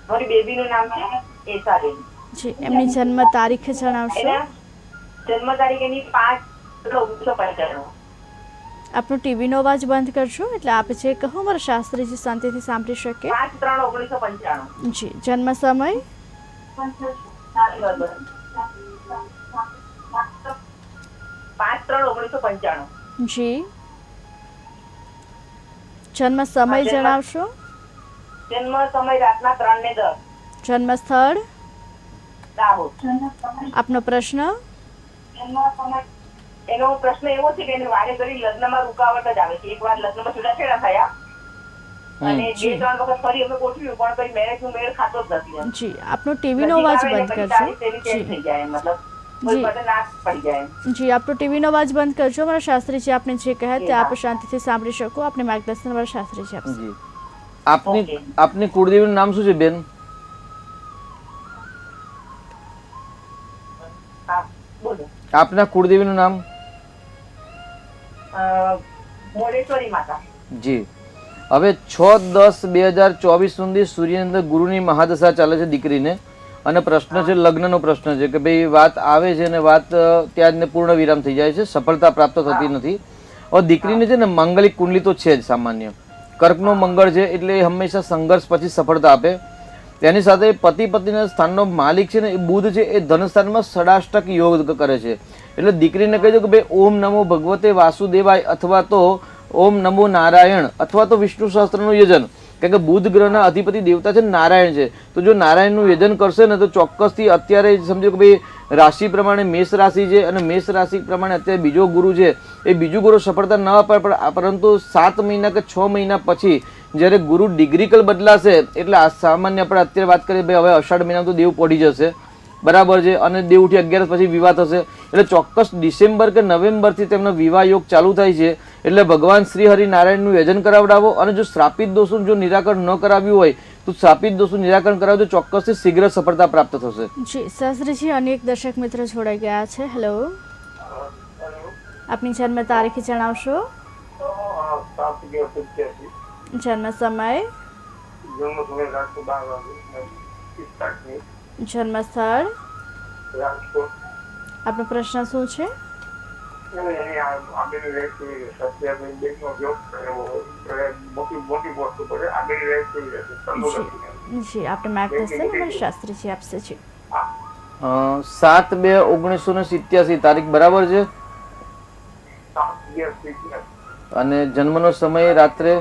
મારી બેબીનું નામ છે એસાબેન.
જી એમની જન્મ તારીખ જણાવશો.
એના જન્મ તારીખ એની 5/1995.
આપનો ટીવીનો અવાજ બંધ કરશો એટલે આપ જે કહો મારા શાસ્ત્રીજી શાંતિથી સાંભળી શકે.
5/3/1995.
જી જન્મ સમય.
5/3/1995.
જી જન્મ સમય જણાવશો.
જન્મ સમય રાતના 3:10.
જન્મ સ્થળ.
દાહોદ.
આપનો પ્રશ્ન.
એનો પ્રશ્ન એવો છે કે એને વારે ઘડી લગ્નમાં રૂકાવટ જ આવે છે. એકવાર લગ્નમાં છૂટાછેડા થયા અને 2-3 વખત ફરી અમે ગોઠવ્યું પણ કઈ મેરેજનું મેળ ખાતો જ નથી એમ.
જી આપનો ટીવીનો અવાજ બંધ કરશો.
તારીખ તેની change થઈ જાય એમ, મતલબ કોઈ
જી.
પતે ના પડી જાય એમ.
જી આપનો ટીવીનો અવાજ બંધ કરજો મારા શાસ્ત્રીજી આપને જે કહે તે આપ શાંતિથી સાંભળી શકો. આપને માર્ગદર્શન મારા શાસ્ત્રીજી આપશે.
જી આપની કુળદેવીનું નામ શું છે બેન?
હા બોલો.
આપના કુળદેવીનું નામ?
મોડેશ્વરી માતા.
જી હવે 6/10/2024 સુધી સૂર્યની અંદર ગુરુની મહાદશા ચાલે છે દીકરીને, અને પ્રશ્ન છે લગ્નનો પ્રશ્ન છે કે ભાઈ વાત આવે છે અને વાત ત્યાં જ ને પૂર્ણ વિરામ થઈ જાય છે, સફળતા પ્રાપ્ત થતી નથી. હવે દીકરીને છે ને માંગલિક કુંડલી તો છે જ સામાન્ય, કર્કનો મંગળ છે એટલે એ હંમેશા સંઘર્ષ પછી સફળતા આપે. તેની સાથે પતિ પત્નીના સ્થાનનો માલિક છે ને એ બુધ છે, એ ધનસ્થાનમાં ષડાષ્ટક યોગ કરે છે. એટલે દીકરીને કહી દો કે ભાઈ ઓમ નમો ભગવતે વાસુદેવાય અથવા તો ઓમ નમો નારાયણ અથવા તો વિષ્ણુ સહસ્ત્રનું યજન, કારણ કે બુધ ગ્રહના અધિપતિ દેવતા છે નારાયણ છે, તો જો નારાયણનું યજન કરશે ને તો ચોક્કસથી અત્યારે સમજો કે ભાઈ રાશિ પ્રમાણે મેષ રાશિ છે અને મેષ રાશિ પ્રમાણે અત્યારે બીજો ગુરુ છે, એ બીજું ગુરુ સફળતા ન આપે પરંતુ 7 મહિના કે 6 મહિના પછી જ્યારે ગુરુ ડિગ્રીકલ બદલાશે એટલે આ સામાન્ય આપણે અત્યારે વાત કરીએ ભાઈ હવે અષાઢ મહિનામાં તો દેવ પડી જશે, બરાબર છે, અને દેવ ઉઠી 11 પછી વિવાહ થશે, એટલે ચોક્કસ ડિસેમ્બર કે નવેમ્બરથી તેમનો વિવાહ યોગ ચાલુ થાય છે. એટલે ભગવાન શ્રી હરિનારાયણનું યજન કરાવડાવો, અને જો શ્રાપિત દોષનું જો નિરાકરણ ન કરાવ્યું હોય તો શ્રાપિત દોષનું નિરાકરણ કરાવજો, ચોક્કસથી શીઘ્ર સફળતા પ્રાપ્ત થશે.
જી શાસ્ત્રીજી અનેક દર્શક મિત્રો જોડાઈ ગયા છે. હેલો, આપની જન્મ તારીખ જણાવશો. જન્મ સમય. જન્મ સ્થળ. આપનો પ્રશ્ન શું છે? જી આપણે માર્ગદર્શન અમારા શાસ્ત્રીજી આપશે. જી
7/2/1987 તારીખ બરાબર છે, અને જન્મનો સમય રાત્રે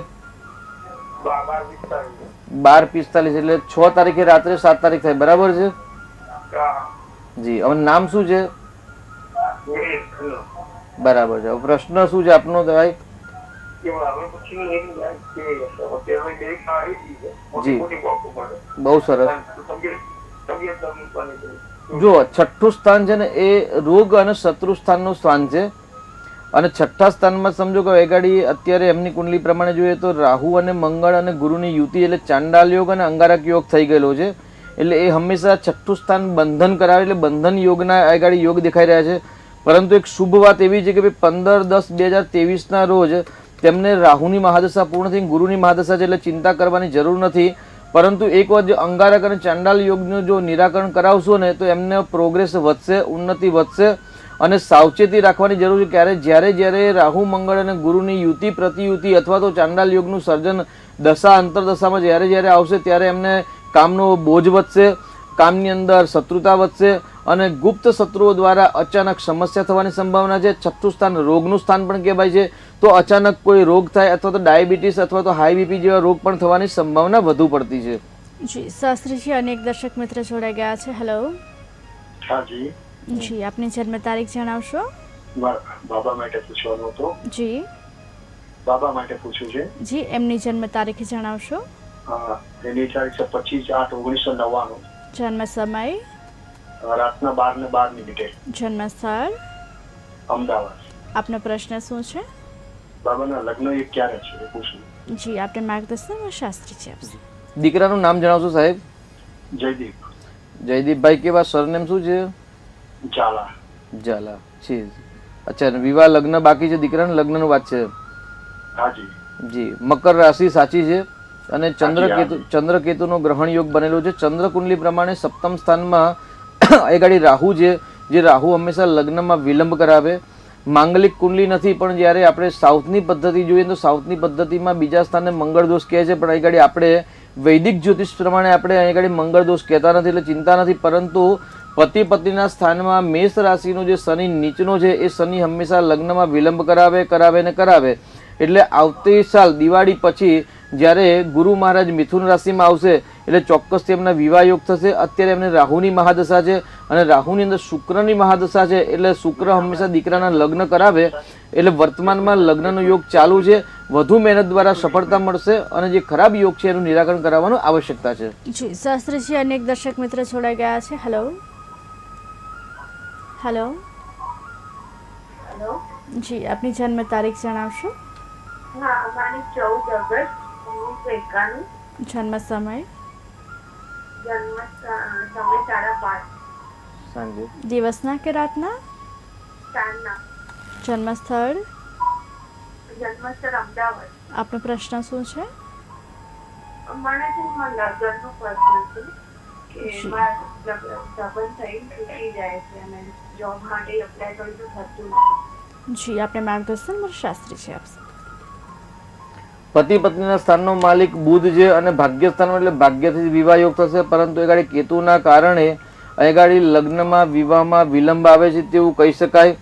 12:45 એટલે 6 તારીખે રાત્રે 7 તારીખ થાય, બરાબર છે જી. હવે નામ શું છે? બરાબર છે. પ્રશ્ન શું છે આપનો ભાઈ? જી બહુ સરસ. જો 6ઠું સ્થાન છે ને એ રોગ અને શત્રુ સ્થાનનું સ્થાન છે, અને 6ઠ્ઠા સ્થાનમાં સમજો કે વેગાડી અત્યારે એમની કુંડલી પ્રમાણે જોઈએ તો રાહુ અને મંગળ અને ગુરુની યુતિ એટલે ચાંડાલ યોગ અને અંગારક યોગ થઈ ગયેલો છે, એટલે એ હંમેશા 6ઠ્ઠું સ્થાન બંધન કરાવે, એટલે બંધન યોગના આગળ યોગ દેખાઈ રહ્યા છે. પરંતુ એક શુભ વાત એવી છે કે ભાઈ 15/10/2023 રોજ તેમને રાહુની મહાદશા પૂર્ણ થઈ ગુરુની મહાદશા છે, એટલે ચિંતા કરવાની જરૂર નથી. પરંતુ એક વાર જો અંગારક અને ચાંડાલ યોગનું જો નિરાકરણ કરાવશો ને તો એમને પ્રોગ્રેસ વધશે, ઉન્નતિ વધશે, અને સાવચેતી રાખવાની જરૂર છે. જ્યારે રાહુ મંગળ અને ગુરુની યુતિ પ્રતિયુતિ અથવા તો ચાંડાલ યોગનું સર્જન દશા અંતરદશામાં જ્યારે આવશે ત્યારે એમને કામનો બોજ વધશે, કામની અંદર શત્રુતા વધશે, અને ગુપ્ત શત્રુઓ દ્વારા અચાનક સમસ્યા થવાની સંભાવના છે. 6ઠ્ઠું સ્થાન રોગનું સ્થાન પણ કહેવાય છે, તો અચાનક કોઈ રોગ થાય અથવા તો ડાયાબિટીસ અથવા તો હાઈ બીપી જેવા રોગ પણ થવાની સંભાવના વધુ પડતી છે.
જી શાસ્ત્રીજી અનેક દર્શક મિત્ર જોડાઈ ગયા છે. હેલો.
હાજી
જી આપની જન્મ તારીખ જણાવશો.
બાબા માટે પૂછવાનું હતું.
જી
બાબા માટે પૂછ્યું છે.
જી એમની જન્મ તારીખ જણાવશો.
એની તારીખ છે 25/8/1999.
જન્મ સમય.
રાતના 12:12.
જન્મ સ્થળ.
અમદાવાદ.
આપનો પ્રશ્ન શું છે?
બાબાના લગ્ન એ ક્યારે છે એ પૂછવું.
જી આપણે માર્ગદર્શન શાસ્ત્રીજી આપશે.
દીકરાનું નામ જણાવશો સાહેબ?
જયદીપ.
જયદીપભાઈ કેવા? સરનેમ શું છે?
ઝાલા.
ઝાલા છે. અચ્છા, વિવાહ લગ્ન બાકી છે દીકરાના? લગ્નનું વાત છે?
હાજી.
જી. મકર રાશિ સાચી છે? અને ચંદ્રકેતુનો ગ્રહણ યોગ બનેલો છે. ચંદ્રકુંડલી પ્રમાણે સપ્તમ સ્થાનમાં એ ગાડી રાહુ છે, જે રાહુ હંમેશા લગ્નમાં વિલંબ કરાવે. માંગલિક કુંડલી નથી, પણ જ્યારે આપણે સાઉથની પદ્ધતિ જોઈએ તો સાઉથની પદ્ધતિમાં બીજા સ્થાને મંગળ દોષ કહે છે, પણ અહીં ગાડી આપણે વૈદિક જ્યોતિષ પ્રમાણે આપણે અહીં ગાડી મંગળ દોષ કહેતા નથી, એટલે ચિંતા નથી. પરંતુ પતિ પત્નીના સ્થાનમાં મેષ રાશિનો જે શનિ નીચનો છે એ શનિ હંમેશા લગ્નમાં વિલંબ કરાવે. એટલે આવતી સાલ દિવાળી પછી જ્યારે ગુરુ મહારાજ મિથુન રાશિમાં આવશે એટલે ચોક્કસથી એમના વિવાહ યોગ થશે. અત્યારે એમને રાહુની મહાદશા છે અને રાહુની અંદર શુક્રની મહાદશા છે, એટલે શુક્ર હંમેશા દીકરાના લગ્ન કરાવે. એટલે વર્તમાનમાં લગ્નનો યોગ ચાલુ છે. વધુ મહેનત દ્વારા સફળતા મળશે અને જે ખરાબ યોગ છે એનું નિરાકરણ કરાવવાની આવશ્યકતા છે.
જી શાસ્ત્રીજી, અનેક દર્શક મિત્ર જોડાઈ ગયા છે. Hello hello
hello.
જી, આપની જન્મ તારીખ જણાવશો?
હા, અમારી 14 ઓગસ્ટ 1991.
જન્મ સમય?
જન્મ સમય 5:30
સાંજે.
દિવસના કે રાતના?
સાંજના.
જન્મ સ્થળ?
જન્મસ્થળ અમદાવાદ.
આપનો પ્રશ્ન શું છે?
મને છે લગ્નનો પ્રશ્ન છે કે મારા સંબંધ થઈ તૂટી જાય છે અને જોબ માટે એપ્લાય કરું તો થતું નથી.
જી, આપણે માર્ગદર્શન મારા શાસ્ત્રીજી આપશે.
પતિ પત્નીના સ્થાનનો માલિક બુધ છે અને ભાગ્યસ્થાનમાં એટલે ભાગ્યથી વિવાહ યોગ થશે. પરંતુ એ ગાડી કેતુના કારણે એ ગાડી લગ્નમાં વિવાહમાં વિલંબ આવે છે તેવું કહી શકાય.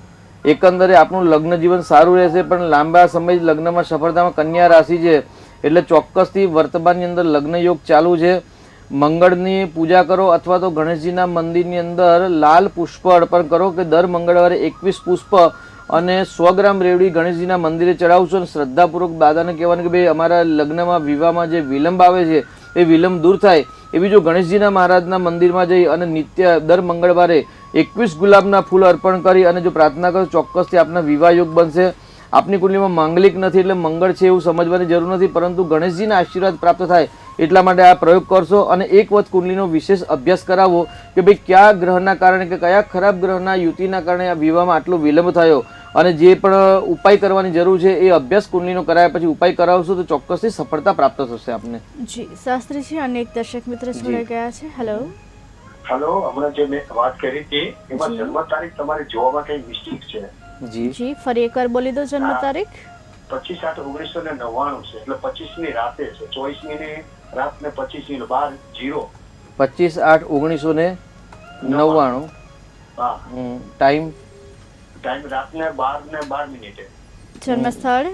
એકંદરે આપનું લગ્ન જીવન સારું રહેશે, પણ લાંબા સમય લગ્નમાં સફળતામાં કન્યા રાશિ છે, એટલે ચોક્કસથી વર્તમાનની અંદર લગ્ન યોગ ચાલુ છે. મંગળની પૂજા કરો અથવા તો ગણેશજીના મંદિરની અંદર લાલ પુષ્પ અર્પણ કરો કે દર મંગળવારે 21 પુષ્પ અને 100 ગ્રામ રેવડી ગણેશજીના મંદિરે ચડાવશો અને શ્રદ્ધાપૂર્વક દાદાને કહેવાનું કે ભાઈ અમારા લગ્નમાં વિવાહમાં જે વિલંબ આવે છે એ વિલંબ દૂર થાય. એવી જો ગણેશજીના મહારાજના મંદિરમાં જઈ અને નિત્ય દર મંગળવારે 21 ગુલાબના ફૂલ અર્પણ કરી અને જો પ્રાર્થના કરો ચોક્કસથી આપના વિવાહ યોગ બનશે. આપની કુંડલીમાં માંગલિક નથી એટલે મંગળ છે એવું સમજવાની જરૂર નથી, પરંતુ ગણેશજીના આશીર્વાદ પ્રાપ્ત થાય એટલા માટે આ પ્રયોગ કરશો. અને એક વખત કુંડલીનો વિશેષ અભ્યાસ કરાવો કે ભાઈ કયા ગ્રહના કારણે કે કયા ખરાબ ગ્રહના યુતિના કારણે આ વિવાહમાં આટલો વિલંબ થયો, અને જે પણ ઉપાય કરવાની જરૂર છે એ અભ્યાસ કુંડલીનો કરાયા પછી ઉપાય કરાવશો તો ચોક્કસથી સફળતા પ્રાપ્ત થશે આપને.
જી શાસ્ત્રીજી, અનેક દર્શક મિત્ર જોડાઈ ગયા છે. Hello
hello. હમણાં જે મેં વાત કરી હતી એમાં જન્મ તારીખ તમારી જોવામાં કઈ મિસ્ટેક છે.
જી, ફરી એકવાર બોલી દો જન્મ તારીખ.
25/8/1999 છે, એટલે 25ની રાતે છે. 24ની રાત ને 25ની 12:00.
25/8/1999.
હા.
ટાઈમ
રાતને 12:12.
જન્મ સ્થળ?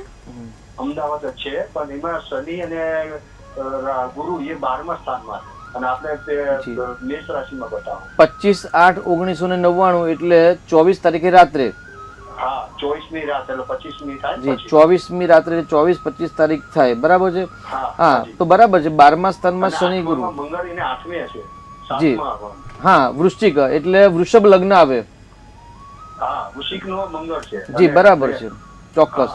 અમદાવાદ જ છે, પણ એમાં શનિ અને ગુરુ એ 12મા સ્થાનમાં છે અને આપણે મેષ રાશિમાં બતાવો.
25/8/1999 એટલે 24 તારીખે રાત્રે.
હા, 24ની રાત એટલે 25મી થાય.
જી, 24મી રાત્રે 24-25 તારીખ થાય, બરાબર છે?
હા,
તો બરાબર છે. 12મા સ્થાનમાં શનિ ગુરુ.
મંગળ એને 8મે છે.
જી,
7મા આવવાનું.
હા, વૃશ્ચિક એટલે વૃષભ લગ્ન આવે.
હા, વૃશ્ચિકનો મંગળ છે.
જી, બરાબર છે, ચોક્કસ.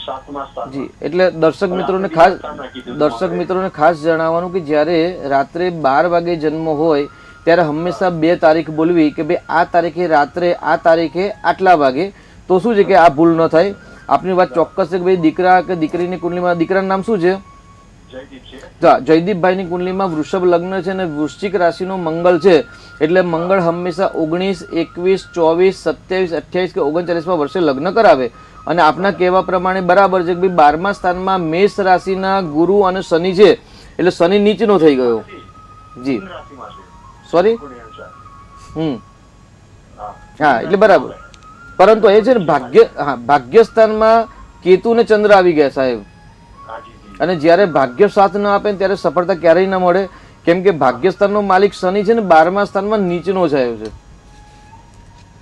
7મા સ્થાન.
જી, એટલે દર્શક મિત્રોને ખાસ જણાવવાનું કે જ્યારે રાત્રે 12 વાગે જન્મ હોય ત્યારે હંમેશા 2 તારીખ બોલવી કે ભાઈ આ તારીખે રાત્રે આ તારીખે આટલા વાગે, તો શું છે કે આ ભૂલ ન થાય. આપની વાત ચોક્કસ છે કે ભાઈ દીકરા કે દીકરીની કુંડલીમાં દીકરાનું નામ શું છે?
જયદીપ છે.
હા, જયદીપભાઈની કુંડલીમાં વૃષભ લગ્ન છે અને વૃશ્ચિક રાશિનો મંગળ છે, એટલે મંગળ હંમેશા 19, 21, 24, 27, 28 કે 39માં વર્ષે લગ્ન કરાવે. અને આપના કહેવા પ્રમાણે બરાબર છે કે ભાઈ 12મા સ્થાનમાં મેષ રાશિના ગુરુ અને શનિ છે, એટલે શનિ નીચનો થઈ ગયો. જી, સોરી. હા, એટલે બરાબર. પરંતુ એ છે ને ભાગ્યસ્થાનમાં કેતુ ને ચંદ્ર આવી ગયા સાહેબ, અને જ્યારે ભાગ્ય સાથ ન આપે ત્યારે સફળતા ક્યારેય ન મળે, કેમ કે ભાગ્યસ્થાનનો માલિક શનિ છે ને 12મા સ્થાનમાં નીચનો થયો છે.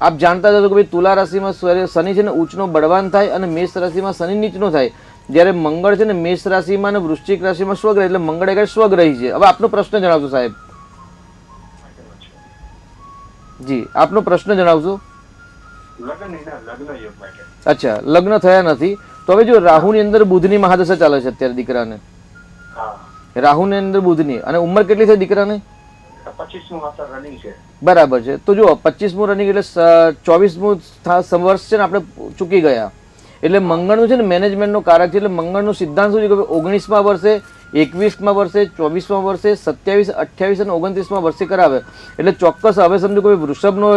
આપ જાણતા જશો કે ભાઈ તુલા રાશિમાં શનિ છે ને ઉચ્ચનો બળવાન થાય અને મેષ રાશિમાં શનિ નીચનો થાય, જ્યારે મંગળ છે ને મેષ રાશિમાં અને વૃશ્ચિક રાશિમાં સ્વગ્રહ, એટલે મંગળ એક સ્વગ્રહી છે. હવે આપનો પ્રશ્ન જણાવશો સાહેબ? જી, આપનો પ્રશ્ન જણાવશો. અચ્છા, લગ્ન થયા નથી. તો હવે જો રાહુની અંદર બુધની મહાદશા ચાલે છે અત્યારે દીકરાને, રાહુની અંદર બુધની, અને ઉંમર કેટલી થઈ દીકરાને?
25મું રનિંગ છે.
બરાબર છે. તો જો 25મું રનિંગ એટલે 24મું વર્ષ છે ને આપણે ચૂકી ગયા. એટલે મંગળનું છે ને મેનેજમેન્ટનો કારક છે, એટલે મંગળનો સિદ્ધાંત શું છે કે 19મા વર્ષે 21મા વર્ષે, 24મા વર્ષે, 27, 28 અને 29મા વર્ષે કરાવે એટલે ચોક્કસ હવે સમજો કોઈ વૃષભનો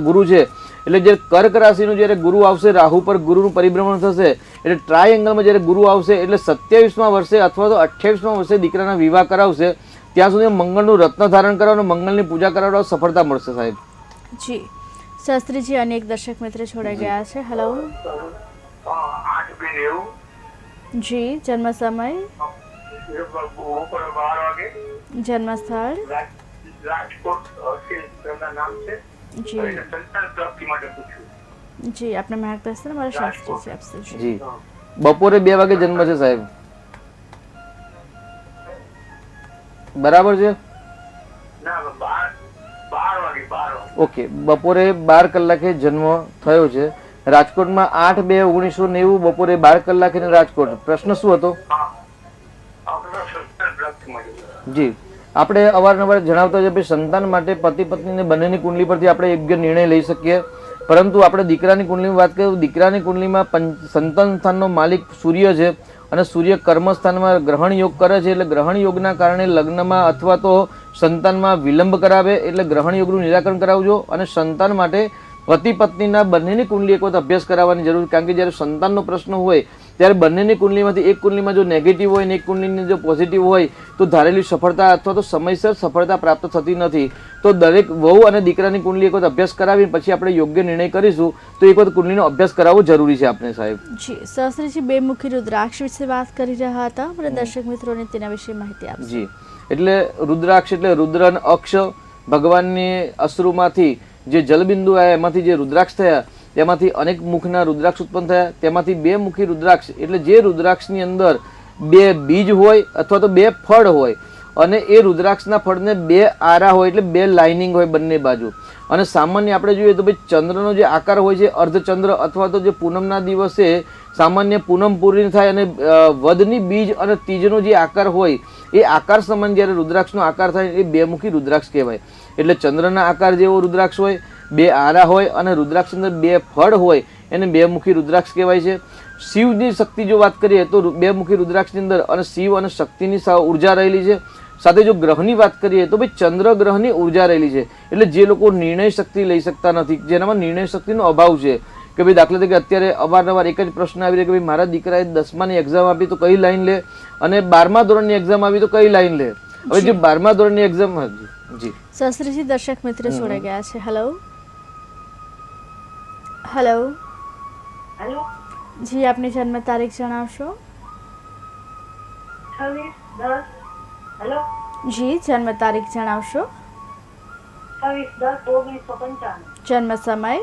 ગુરુ છે એટલે જે કર્ક રાશિનું જ્યારે ગુરુ આવશે, રાહુ પર ગુરુનું પરિભ્રમણ થશે એટલે ટ્રાયએંગલમાં જ્યારે ગુરુ આવશે એટલે 27મા વર્ષે અથવા તો 28મા વર્ષે દીકરાના વિવાહ કરાવશે. ત્યાં સુધી મંગળનું રત્ન ધારણ કરાવો અને મંગળની પૂજા કરાવવા સફળતા મળશે સાહેબ.
જી શાસ્ત્રીજી, અનેક દર્શક મિત્ર જોડાઈ ગયા છે. હેલો.
8:90
જી, જન્મ સમય,
બપોરે 12 વાગે
જન્મ સ્થળ,
રાજકોટ એમના નામ છે.
જી
સંતાન પ્રાપ્તિ માટે પૂછ્યું.
જી આપને માર્ગદર્શન અમારા શાસ્ત્રીજી આપશે.
જી બપોરે 2 વાગે જન્મ છે સાહેબ, બરાબર છે?
ના 12 વાગે.
ઓકે, બપોરે 12 કલાકે જન્મ થયો છે રાજકોટમાં. 8/2/1990 બપોરે 12 કલાકે રાજકોટ. પ્રશ્ન શું હતો? જી આપણે અવારનવાર જણાવતા હોય છે સંતાન માટે પતિ પત્નીને બંનેની કુંડલી પરથી આપણે યોગ્ય નિર્ણય લઈ શકીએ, પરંતુ આપણે દીકરાની કુંડલીની વાત કરીએ. દીકરાની કુંડલીમાં સંતાન સ્થાનનો માલિક સૂર્ય છે અને સૂર્ય કર્મસ્થાનમાં ગ્રહણ યોગ કરે છે એટલે ગ્રહણ યોગના કારણે લગ્નમાં અથવા તો સંતાનમાં વિલંબ કરાવે એટલે ગ્રહણ યોગનું નિરાકરણ કરાવજો. અને સંતાન માટે પતિ પત્નીના બંનેની કુંડલી એક વખત અભ્યાસ કરાવવાની જરૂર, કારણ કે જ્યારે સંતાનનો પ્રશ્ન હોય ત્યારે બંનેની કુંડલીમાંથી એક કુંડલીમાં જો નેગેટિવ હોય ને એક કુંડલીની જો પોઝિટિવ હોય તો ધારેલી સફળતા અથવા તો સમયસર સફળતા પ્રાપ્ત થતી નથી. તો દરેક વહુ અને દીકરાની કુંડલી એક વખત અભ્યાસ કરાવી પછી આપણે યોગ્ય નિર્ણય કરીશું તો એક વખત કુંડલીનો અભ્યાસ કરાવવો જરૂરી છે આપણે સાહેબ.
જી શાસ્ત્રીજી, બે મુખી રુદ્રાક્ષ વિશે વાત કરી રહ્યા હતા, મને દર્શક મિત્રોને તેના વિશે માહિતી આપજો.
જી એટલે રુદ્રાક્ષ એટલે રુદ્ર અને અક્ષ, ભગવાનની અશ્રુમાંથી જે જલબિંદુ આવ્યા એમાંથી જે રુદ્રાક્ષ થયા તેમાંથી અનેક મુખના રુદ્રાક્ષ ઉત્પન્ન થયા. તેમાંથી 2 મુખી રુદ્રાક્ષ એટલે જે રુદ્રાક્ષની અંદર 2 બીજ હોય અથવા તો 2 ફળ હોય અને એ રુદ્રાક્ષના ફળને 2 આરા હોય એટલે 2 લાઇનિંગ હોય બંને બાજુ. અને સામાન્ય આપણે જોઈએ તો ભાઈ ચંદ્રનો જે આકાર હોય છે અર્ધચંદ્ર અથવા તો જે પૂનમના દિવસે સામાન્ય પૂનમ પૂરી થાય અને વધની બીજ અને તીજનો જે આકાર હોય એ આકાર સમાન જ્યારે રુદ્રાક્ષનો આકાર થાય એ 2 મુખી રુદ્રાક્ષ કહેવાય. એટલે ચંદ્રના આકાર જેવો રુદ્રાક્ષ હોય, 2 આરા હોય અને રુદ્રાક્ષની અંદર 2 ફળ હોય એને 2 મુખી રુદ્રાક્ષ કહેવાય છે. શિવની શક્તિ જો વાત કરીએ તો 2 મુખી રુદ્રાક્ષની અંદર અને શિવ અને શક્તિની ઉર્જા રહેલી છે. સાથે જો ગ્રહની વાત કરીએ તો ભાઈ ચંદ્ર ગ્રહની ઉર્જા રહેલી છે. એટલે જે લોકો નિર્ણય શક્તિ લઈ શકતા નથી, જેનામાં નિર્ણય શક્તિનો અભાવ છે કે ભાઈ દાખલા તરીકે અત્યારે અવારનવાર એક જ પ્રશ્ન આવી રહ્યો કે ભાઈ મારા દીકરાએ 10માની એક્ઝામ આપી તો કઈ લાઈન લે અને 12મા ધોરણની એક્ઝામ આવી તો કઈ લાઈન લે. હવે જે 12મા ધોરણની એક્ઝામ જી
શાસ્ત્રીજી, દર્શક મિત્ર જોડાઈ ગયા છે. હેલો. હેલો.
હેલો.
જી આપની જન્મ તારીખ જણાવશો?
26/10. હેલો.
જી જન્મ તારીખ જણાવશો?
26/10/1995.
જન્મ સમય?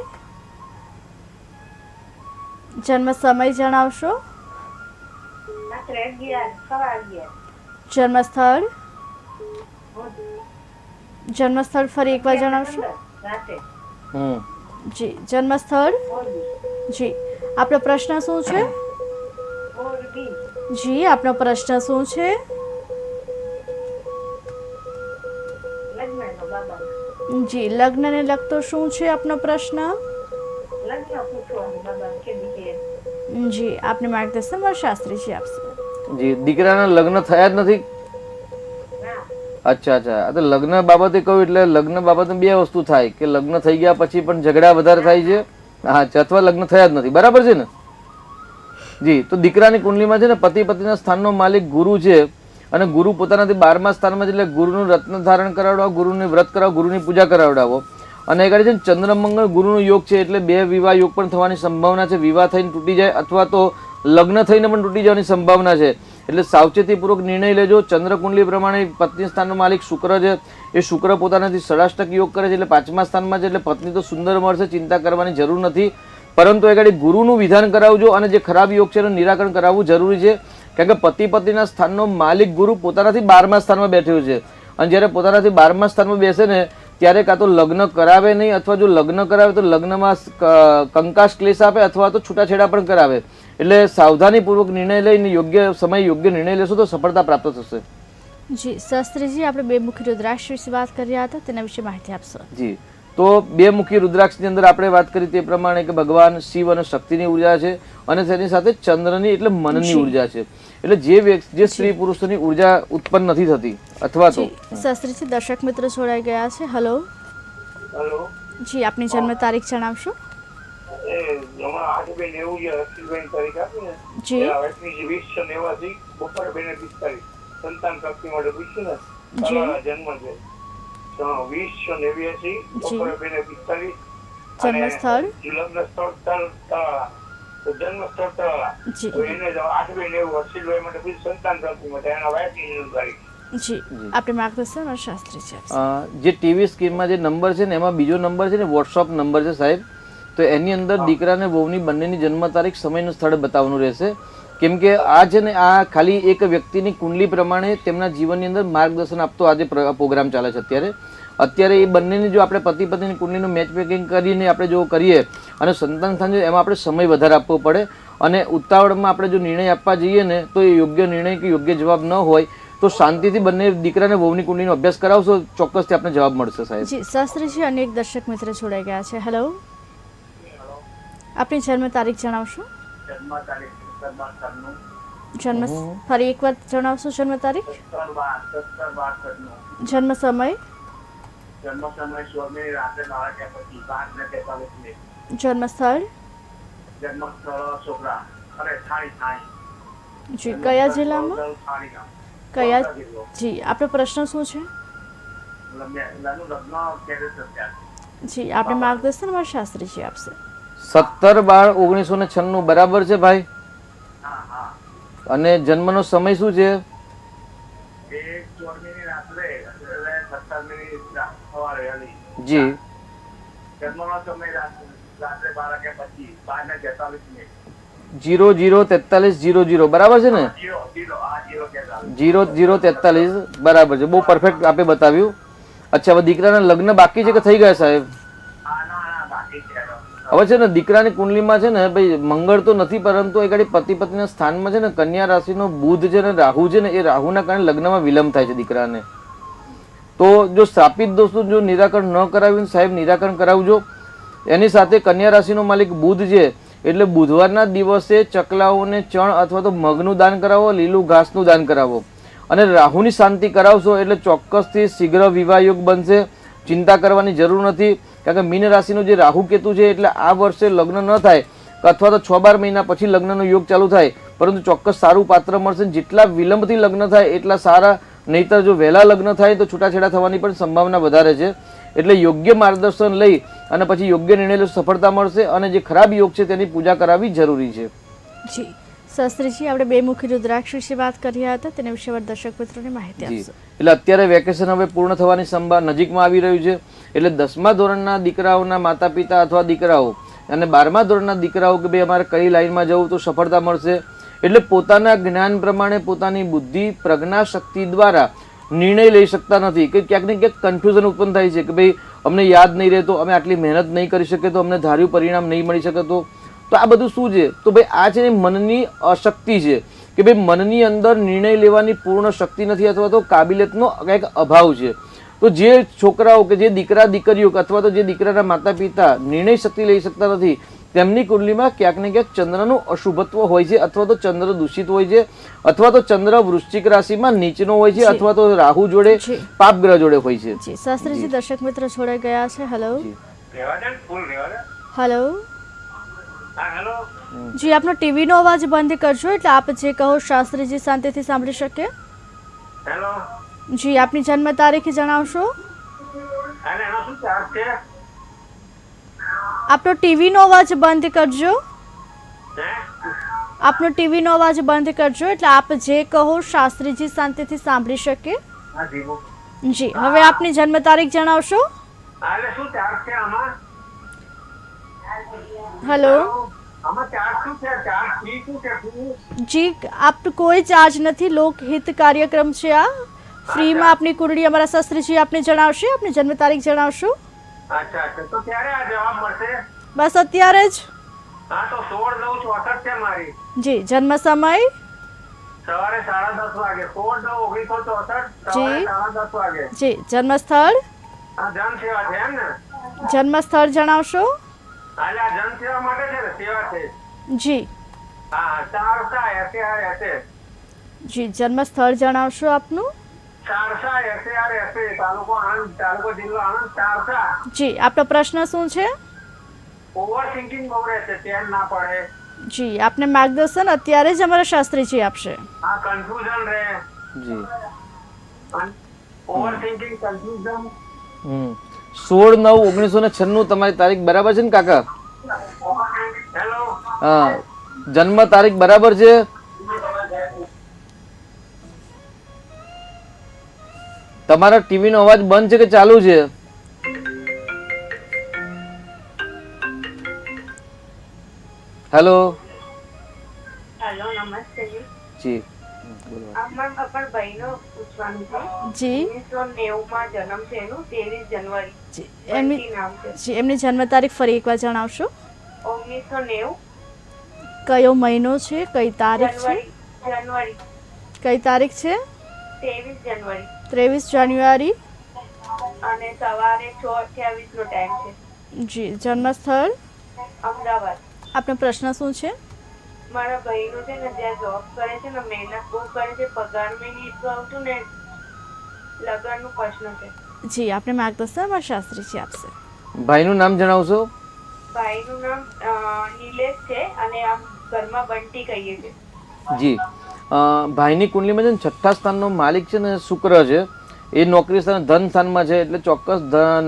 જન્મ સમય જણાવશો?
રાત્રે 11 સવા 11.
જન્મ સ્થળ? જન્મ સ્થળ ફરી એકવાર જણાવશો?
રાતે.
જી જન્મ સ્થળ? જી આપનો પ્રશ્ન શું છે? જી આપનો પ્રશ્ન શું છે? જી લગ્નને લગતો શું છે આપનો પ્રશ્ન? જી આપને માર્ગદર્શન મારા શાસ્ત્રીજી આપશે.
જી દીકરાના લગ્ન થયા જ નથી? અચ્છા અચ્છા. તો લગ્ન બાબતે કહ્યું એટલે લગ્ન બાબતે 2 વસ્તુ થાય કે લગ્ન થઈ ગયા પછી પણ ઝઘડા વધારે થાય છે, હા, અથવા લગ્ન થયા જ નથી, બરાબર છે ને? જી તો દીકરાની કુંડલીમાં છે ને પતિ પત્નીના સ્થાનનો માલિક ગુરુ છે અને ગુરુ પોતાનાથી 12મા સ્થાનમાં એટલે ગુરુનું રત્ન ધારણ કરાવડાવો, ગુરુની વ્રત કરાવો, ગુરુની પૂજા કરાવડાવો. અને એ છે ને ચંદ્રમંગળ ગુરુનો યોગ છે એટલે 2 વિવાહ યોગ પણ થવાની સંભાવના છે. વિવાહ થઈને તૂટી જાય અથવા તો લગ્ન થઈને પણ તૂટી જવાની સંભાવના છે. એટલે સાવચેતીપૂર્વક નિર્ણય લેજો. ચંદ્ર કુંડલી પ્રમાણે પત્ની સ્થાનનો માલિક શુક્ર છે, એ શુક્ર પોતાનાથી 67% યોગ કરે છે એટલે 5મા સ્થાનમાં છે એટલે પત્ની તો સુંદર મળશે, ચિંતા કરવાની જરૂર નથી. પરંતુ એ ગાડી ગુરુનું વિધાન કરાવજો અને જે ખરાબ યોગ છે એનું નિરાકરણ કરાવવું જરૂરી છે. કારણ કે પતિ પત્નીના સ્થાનનો માલિક ગુરુ પોતાનાથી 12મા સ્થાનમાં બેઠ્યો છે અને જ્યારે પોતાનાથી 12મા સ્થાનમાં બેસે ને ત્યારે કાં તો લગ્ન કરાવે નહીં અથવા જો લગ્ન કરાવે તો લગ્નમાં કંકાસ ક્લેશ આપે અથવા તો છૂટાછેડા પણ કરાવે. એટલે સાવધાનીપૂર્વક નિર્ણય લઈને યોગ્ય સમય યોગ્ય નિર્ણય લેશો તો સફળતા પ્રાપ્ત થશે.
જી શાસ્ત્રીજી, આપણે 2 મુખી રુદ્રાક્ષ વિશે વાત કરી રહ્યા હતા, તેના વિશે માહિતી આપશો?
જી તો બે મુખી રુદ્રાક્ષની અંદર આપણે વાત કરી તે પ્રમાણે કે ભગવાન શિવ અને શક્તિની ઉર્જા છે અને તેની સાથે ચંદ્રની એટલે મનની ઉર્જા છે. એટલે જે સ્ત્રી પુરુષોની ઉર્જા ઉત્પન્ન નથી થતી અથવા તો
શાસ્ત્રીજી દર્શક મિત્રો જોડાઈ ગયા છે. હેલો
હેલો,
જી, આપની જન્મ તારીખ જણાવશો?
એ હમણાં 8/9 જે હર્ષિલભાઈ તારીખ આપી ને,
જી.
એ વ્યક્તિ 2089 બપોરે 2:45 સંતાન પ્રાપ્તિ માટે પૂછ્યું ને,
જી.
તારો જન્મ છે 2089 બપોરે 2:45.
જન્મ સ્થળ?
લગ્ન સ્થળ તળાજા. તો જન્મ સ્થળ તળાજા.
જી
તો એને 8/9 હર્ષિલભાઈ માટે પૂછ્યું સંતાન પ્રાપ્તિ માટે, એના વાયફની તારીખ.
જી, આપણે માર્ગદર્શન અને શાસ્ત્રીજી આપશે.
જે ટીવી સ્ક્રીનમાં જે નંબર છે ને એમાં બીજો નંબર છે ને વોટ્સઅપ નંબર છે સાહેબ. તો એની અંદર દીકરા અને વહુની બંનેની જન્મ તારીખ સમયનું સ્થળ બતાવવાનું રહેશે. કેમ કે આ છે ને આ ખાલી એક વ્યક્તિની કુંડલી પ્રમાણે તેમના જીવનની અંદર માર્ગદર્શન આપતો આજે પ્રોગ્રામ ચાલે છે. અત્યારે એ બંનેની જો આપણે પતિ પત્નીની કુંડલીનું મેચ મેકિંગ કરીને આપણે જો કરીએ અને સંતાન સ્થાન એમાં આપણે સમય વધારે આપવો પડે અને ઉતાવળમાં આપણે જો નિર્ણય આપવા જઈએ ને તો એ યોગ્ય નિર્ણય કે યોગ્ય જવાબ ન હોય તો શાંતિથી બંને દીકરા અને વહુની કુંડલીનો અભ્યાસ કરાવશો ચોક્કસથી આપણે જવાબ મળશે સાહેબ.
જી, શાસ્ત્રીજી અને એક દર્શક મિત્ર જોડાઈ ગયા છે. હેલો, આપની જન્મ તારીખ જણાવશો?
જન્મ તારીખ 17/12
જન્મ ફરી એકવાર જણાવશો જન્મ તારીખ?
17/12
જન્મ સમય?
જન્મ સમય 16 રાત્રે 12:45
જન્મ સ્થળ?
જન્મ સ્થળ છોકરા અરે થાળી.
જી, કયા જિલ્લામાં?
થાળીના
કયા? જી, આપણો પ્રશ્ન શું છે?
લગ્ન ક્યારે થશે?
જી, આપણે માર્ગદર્શન અમારા શાસ્ત્રીજી આપશે.
17/12/1996 બરાબર છે ભાઈ?
હા હા.
અને જન્મનો સમય શું છે?
એ 14 રાત્રે એટલે 17 સવારે અલી.
જી.
જન્મનો સમય રાત્રે 12:25 12:43
004300 બરાબર છે ને? 0043 બરાબર છે. બહુ પરફેક્ટ આપે બતાવ્યું. અચ્છા, હવે દીકરાના લગ્ન બાકી છે કે થઈ ગયા સાહેબ? હવે છે ને દીકરાની કુંડલીમાં છે ને ભાઈ મંગળ તો નથી પરંતુ એ ગાડી પતિ પત્નીના સ્થાનમાં છે ને કન્યા રાશિનો બુધ છે ને રાહુ છે ને એ રાહુના કારણે લગ્નમાં વિલંબ થાય છે દીકરાને. તો જો સ્થાપિત દોષનું જો નિરાકરણ ન કરાવ્યું સાહેબ નિરાકરણ કરાવજો. એની સાથે કન્યા રાશિનો માલિક બુધ છે એટલે બુધવારના દિવસે ચકલાઓને ચણ અથવા તો મગનું દાન કરાવો, લીલું ઘાસનું દાન કરાવો અને રાહુની શાંતિ કરાવશો એટલે ચોક્કસથી શીઘ્ર વિવાહ યોગ બનશે. ચિંતા કરવાની જરૂર નથી કારણ કે મીન રાશિનું જે રાહુ કેતુ છે એટલે આ વર્ષે લગ્ન ન થાય અથવા તો 6-12 મહિના પછી લગ્નનો યોગ ચાલુ થાય પરંતુ ચોક્કસ સારું પાત્ર મળશે. જેટલા વિલંબથી લગ્ન થાય એટલા સારા, નહીતર જો વહેલા લગ્ન થાય તો છૂટાછેડા થવાની પણ સંભાવના વધારે છે. એટલે યોગ્ય માર્ગદર્શન લઈ અને પછી યોગ્ય નિર્ણય લો સફળતા મળશે અને જે ખરાબ યોગ છે તેની પૂજા કરાવવી જરૂરી છે.
જી, શાસ્ત્રીજી આપણે બે મુખી રુદ્રાક્ષ વિશે વાત કરી રહ્યા હતા તેના વિશે દર્શક મિત્રોને માહિતી આપશો.
એટલે અત્યારે વેકેશન હવે પૂર્ણ થવાની સંભાવના નજીકમાં આવી રહ્યું છે એટલે 10મા ધોરણના દીકરાઓના માતા પિતા અથવા દીકરાઓ અને 12મા ધોરણના દીકરાઓ કે ભાઈ અમારે કઈ લાઈનમાં જવું તો સફળતા મળશે. એટલે પોતાના જ્ઞાન પ્રમાણે પોતાની બુદ્ધિ પ્રજ્ઞા શક્તિ દ્વારા નિર્ણય લઈ શકતા નથી કે ક્યાંક ને ક્યાંક કન્ફ્યુઝન ઉત્પન્ન થાય છે કે ભાઈ અમને યાદ નહીં રહેતો, અમે આટલી મહેનત નહીં કરી શકે તો અમને ધાર્યું પરિણામ નહીં મળી શકે. તો આ બધું શું છે? તો ભાઈ આ છે ને મનની અશક્તિ છે કે ભાઈ મનની અંદર નિર્ણય લેવાની પૂર્ણ શક્તિ નથી અથવા તો કાબિલિયતનો કંઈક અભાવ છે. તો જે છોકરાઓ કે જે દીકરા દીકરીઓ અથવા તો જે દીકરાના માતા પિતા નિર્ણય શક્તિ લઈ શકતા નથી તેમની કુંડલીમાં ક્યાંક ને ક્યાંક ચંદ્રનું અશુભત્વ હોય છે અથવા તો ચંદ્ર દૂષિત હોય છે અથવા તો ચંદ્ર વૃશ્ચિક રાશિમાં નીચનો હોય છે અથવા તો રાહુ જોડે પાપ ગ્રહ જોડે હોય છે.
જી, શાસ્ત્રીજી દર્શક મિત્ર જોડાઈ ગયા છે. Hello hello
hello.
જી, આપનો ટીવીનો અવાજ બંધ કરજો એટલે આપ જે કહો શાસ્ત્રીજી શાંતિથી સાંભળી શકે.
હેલો.
જી, આપની જન્મ તારીખ જણાવશો?
અને એનો શું ચાર્જ છે?
આપનો ટીવીનો અવાજ બંધ કરજો.
હે?
આપનો ટીવીનો અવાજ બંધ કરજો એટલે આપ જે કહો શાસ્ત્રીજી શાંતિથી સાંભળી શકે.
હા જીવો.
જી, હવે આપની જન્મ તારીખ જણાવશો?
આલે શું ચાર્જ છે આમાં?
હેલો
આમાં ચાર્જ શું છે? ચાર્જ ફી શું છે?
જી, આપ કોઈ ચાર્જ નથી, લોકહિત કાર્યક્રમ છે આ. ફ્રીમાં આપની કુંડળી અમારા શાસ્ત્રીજી આપને જણાવશે. આપની જન્મ તારીખ જણાવશો?
અચ્છા અચ્છા. તો ક્યારે આ જવાબ મળશે?
બસ અત્યારે જ.
હા તો 16/9/64 છે મારી.
જી, જન્મ સમય?
સવારે 10:30 વાગે. 16/9/1964
જી.
સવારે 10:30 વાગે.
જી, જન્મ સ્થળ?
આ જન સેવા છે એમ ને?
જન્મ સ્થળ જણાવશો?
આલા જનસેવા માટે છે ને, સેવા છે.
જી
હા, સારસા SARSA.
જી, જન્મ સ્થળ જણાવશો આપનું?
સારસા SARSA, તાલુકો આણંદ, તાલુકો જિલ્લો આણંદ, સારસા.
જી, આપનો પ્રશ્ન શું છે?
ઓવર થિંકિંગ બહુ રહે છે, ચેન ના પડે.
જી, આપને માર્ગદર્શન અત્યારે જ અમારા શાસ્ત્રીજી આપશે.
આ કન્ફ્યુઝન રહે,
જી.
Over thinking, confusion.
16/9/1996 તમારી તારીખ બરાબર છે ને કાકા?
હેલો.
હા, જન્મ તારીખ બરાબર છે? તમારા ટીવી નો અવાજ બંધ છે કે ચાલુ છે? હેલો.
હેલો, નમસ્તે જી.
જી
અમારા પપ્પા ભાઈનો પૂછવાનું છે.
જી
1990 માં જન્મ છે એનું, 23 જાન્યુઆરી.
જી, એમની
બંટી નામ છે.
જી એમની જન્મ તારીખ ફરી એકવાર જણાવશો?
1990
કયો મહિનો છે, કઈ તારીખ છે?
જાન્યુઆરી.
કઈ તારીખ છે?
23 જાન્યુઆરી
23 જાન્યુઆરી.
અને સવારે 6:28 નો ટાઈમ છે.
જી, જન્મ સ્થળ?
અમદાવાદ.
આપનો પ્રશ્ન શું છે?
મારા ભાઈનું છે ને જ્યાં જોબ કરે છે ને, મહેનત બહુ કરે છે, પગાર મેં નહીં એટલું આવતું ને, લગ્નનું પ્રશ્ન છે.
જી, આપને માર્ગદર્શન અમારા શાસ્ત્રીજી આપશે.
ભાઈનું નામ જણાવશો?
ભાઈનું નામ નિલેશ છે અને આમ ઘરમાં બંટી કહીએ છીએ.
જી. ભાઈની કુંડલીમાં છે ને 6થા સ્થાનનો માલિક છે ને શુક્ર છે. એ નોકરી સ્થાન ધન સ્થાનમાં છે, એટલે ચોક્કસ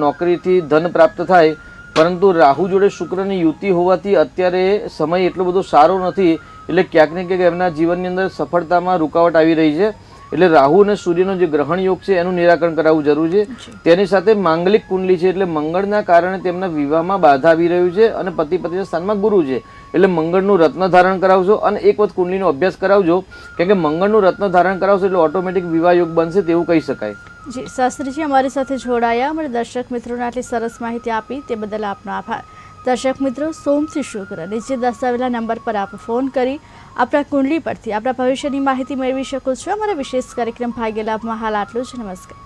નોકરીથી ધન પ્રાપ્ત થાય. પરંતુ રાહુ જોડે શુક્રની યુતિ હોવાથી અત્યારે સમય એટલો બધો સારો નથી, એટલે ક્યાંક ને ક્યાંક એમના જીવનની અંદર સફળતામાં રૂકાવટ આવી રહી છે. એટલે રાહુ અને સૂર્યનો જે ગ્રહણ યોગ છે એનું નિરાકરણ કરાવવું જરૂરી છે. તેની સાથે માંગલિક કુંડલી છે, એટલે મંગળના કારણે તેમના વિવાહમાં બાધા આવી રહ્યું છે અને પતિ પત્નીના સ્થાનમાં ગુરુ છે. એટલે મંગળનું રત્ન ધારણ કરાવજો અને એક વખત કુંડલીનો અભ્યાસ કરાવજો, કેમ કે મંગળનું રત્ન ધારણ કરાવશો એટલે ઓટોમેટિક વિવાહ યોગ બનશે તેવું કહી શકાય.
જી, શાસ્ત્રીજી અમારી સાથે જોડાયા, અમારે દર્શક મિત્રોને આટલી સરસ માહિતી આપી તે બદલ આપનો આભાર. દર્શક મિત્રો, સોમથી શુક્ર નીચે દર્શાવેલા નંબર પર આપ ફોન કરી આપણા કુંડલી પરથી આપણા ભવિષ્યની માહિતી મેળવી શકો છો. અમારા વિશેષ કાર્યક્રમ ભાગ્ય લાભમાં હાલ આટલું જ. નમસ્કાર.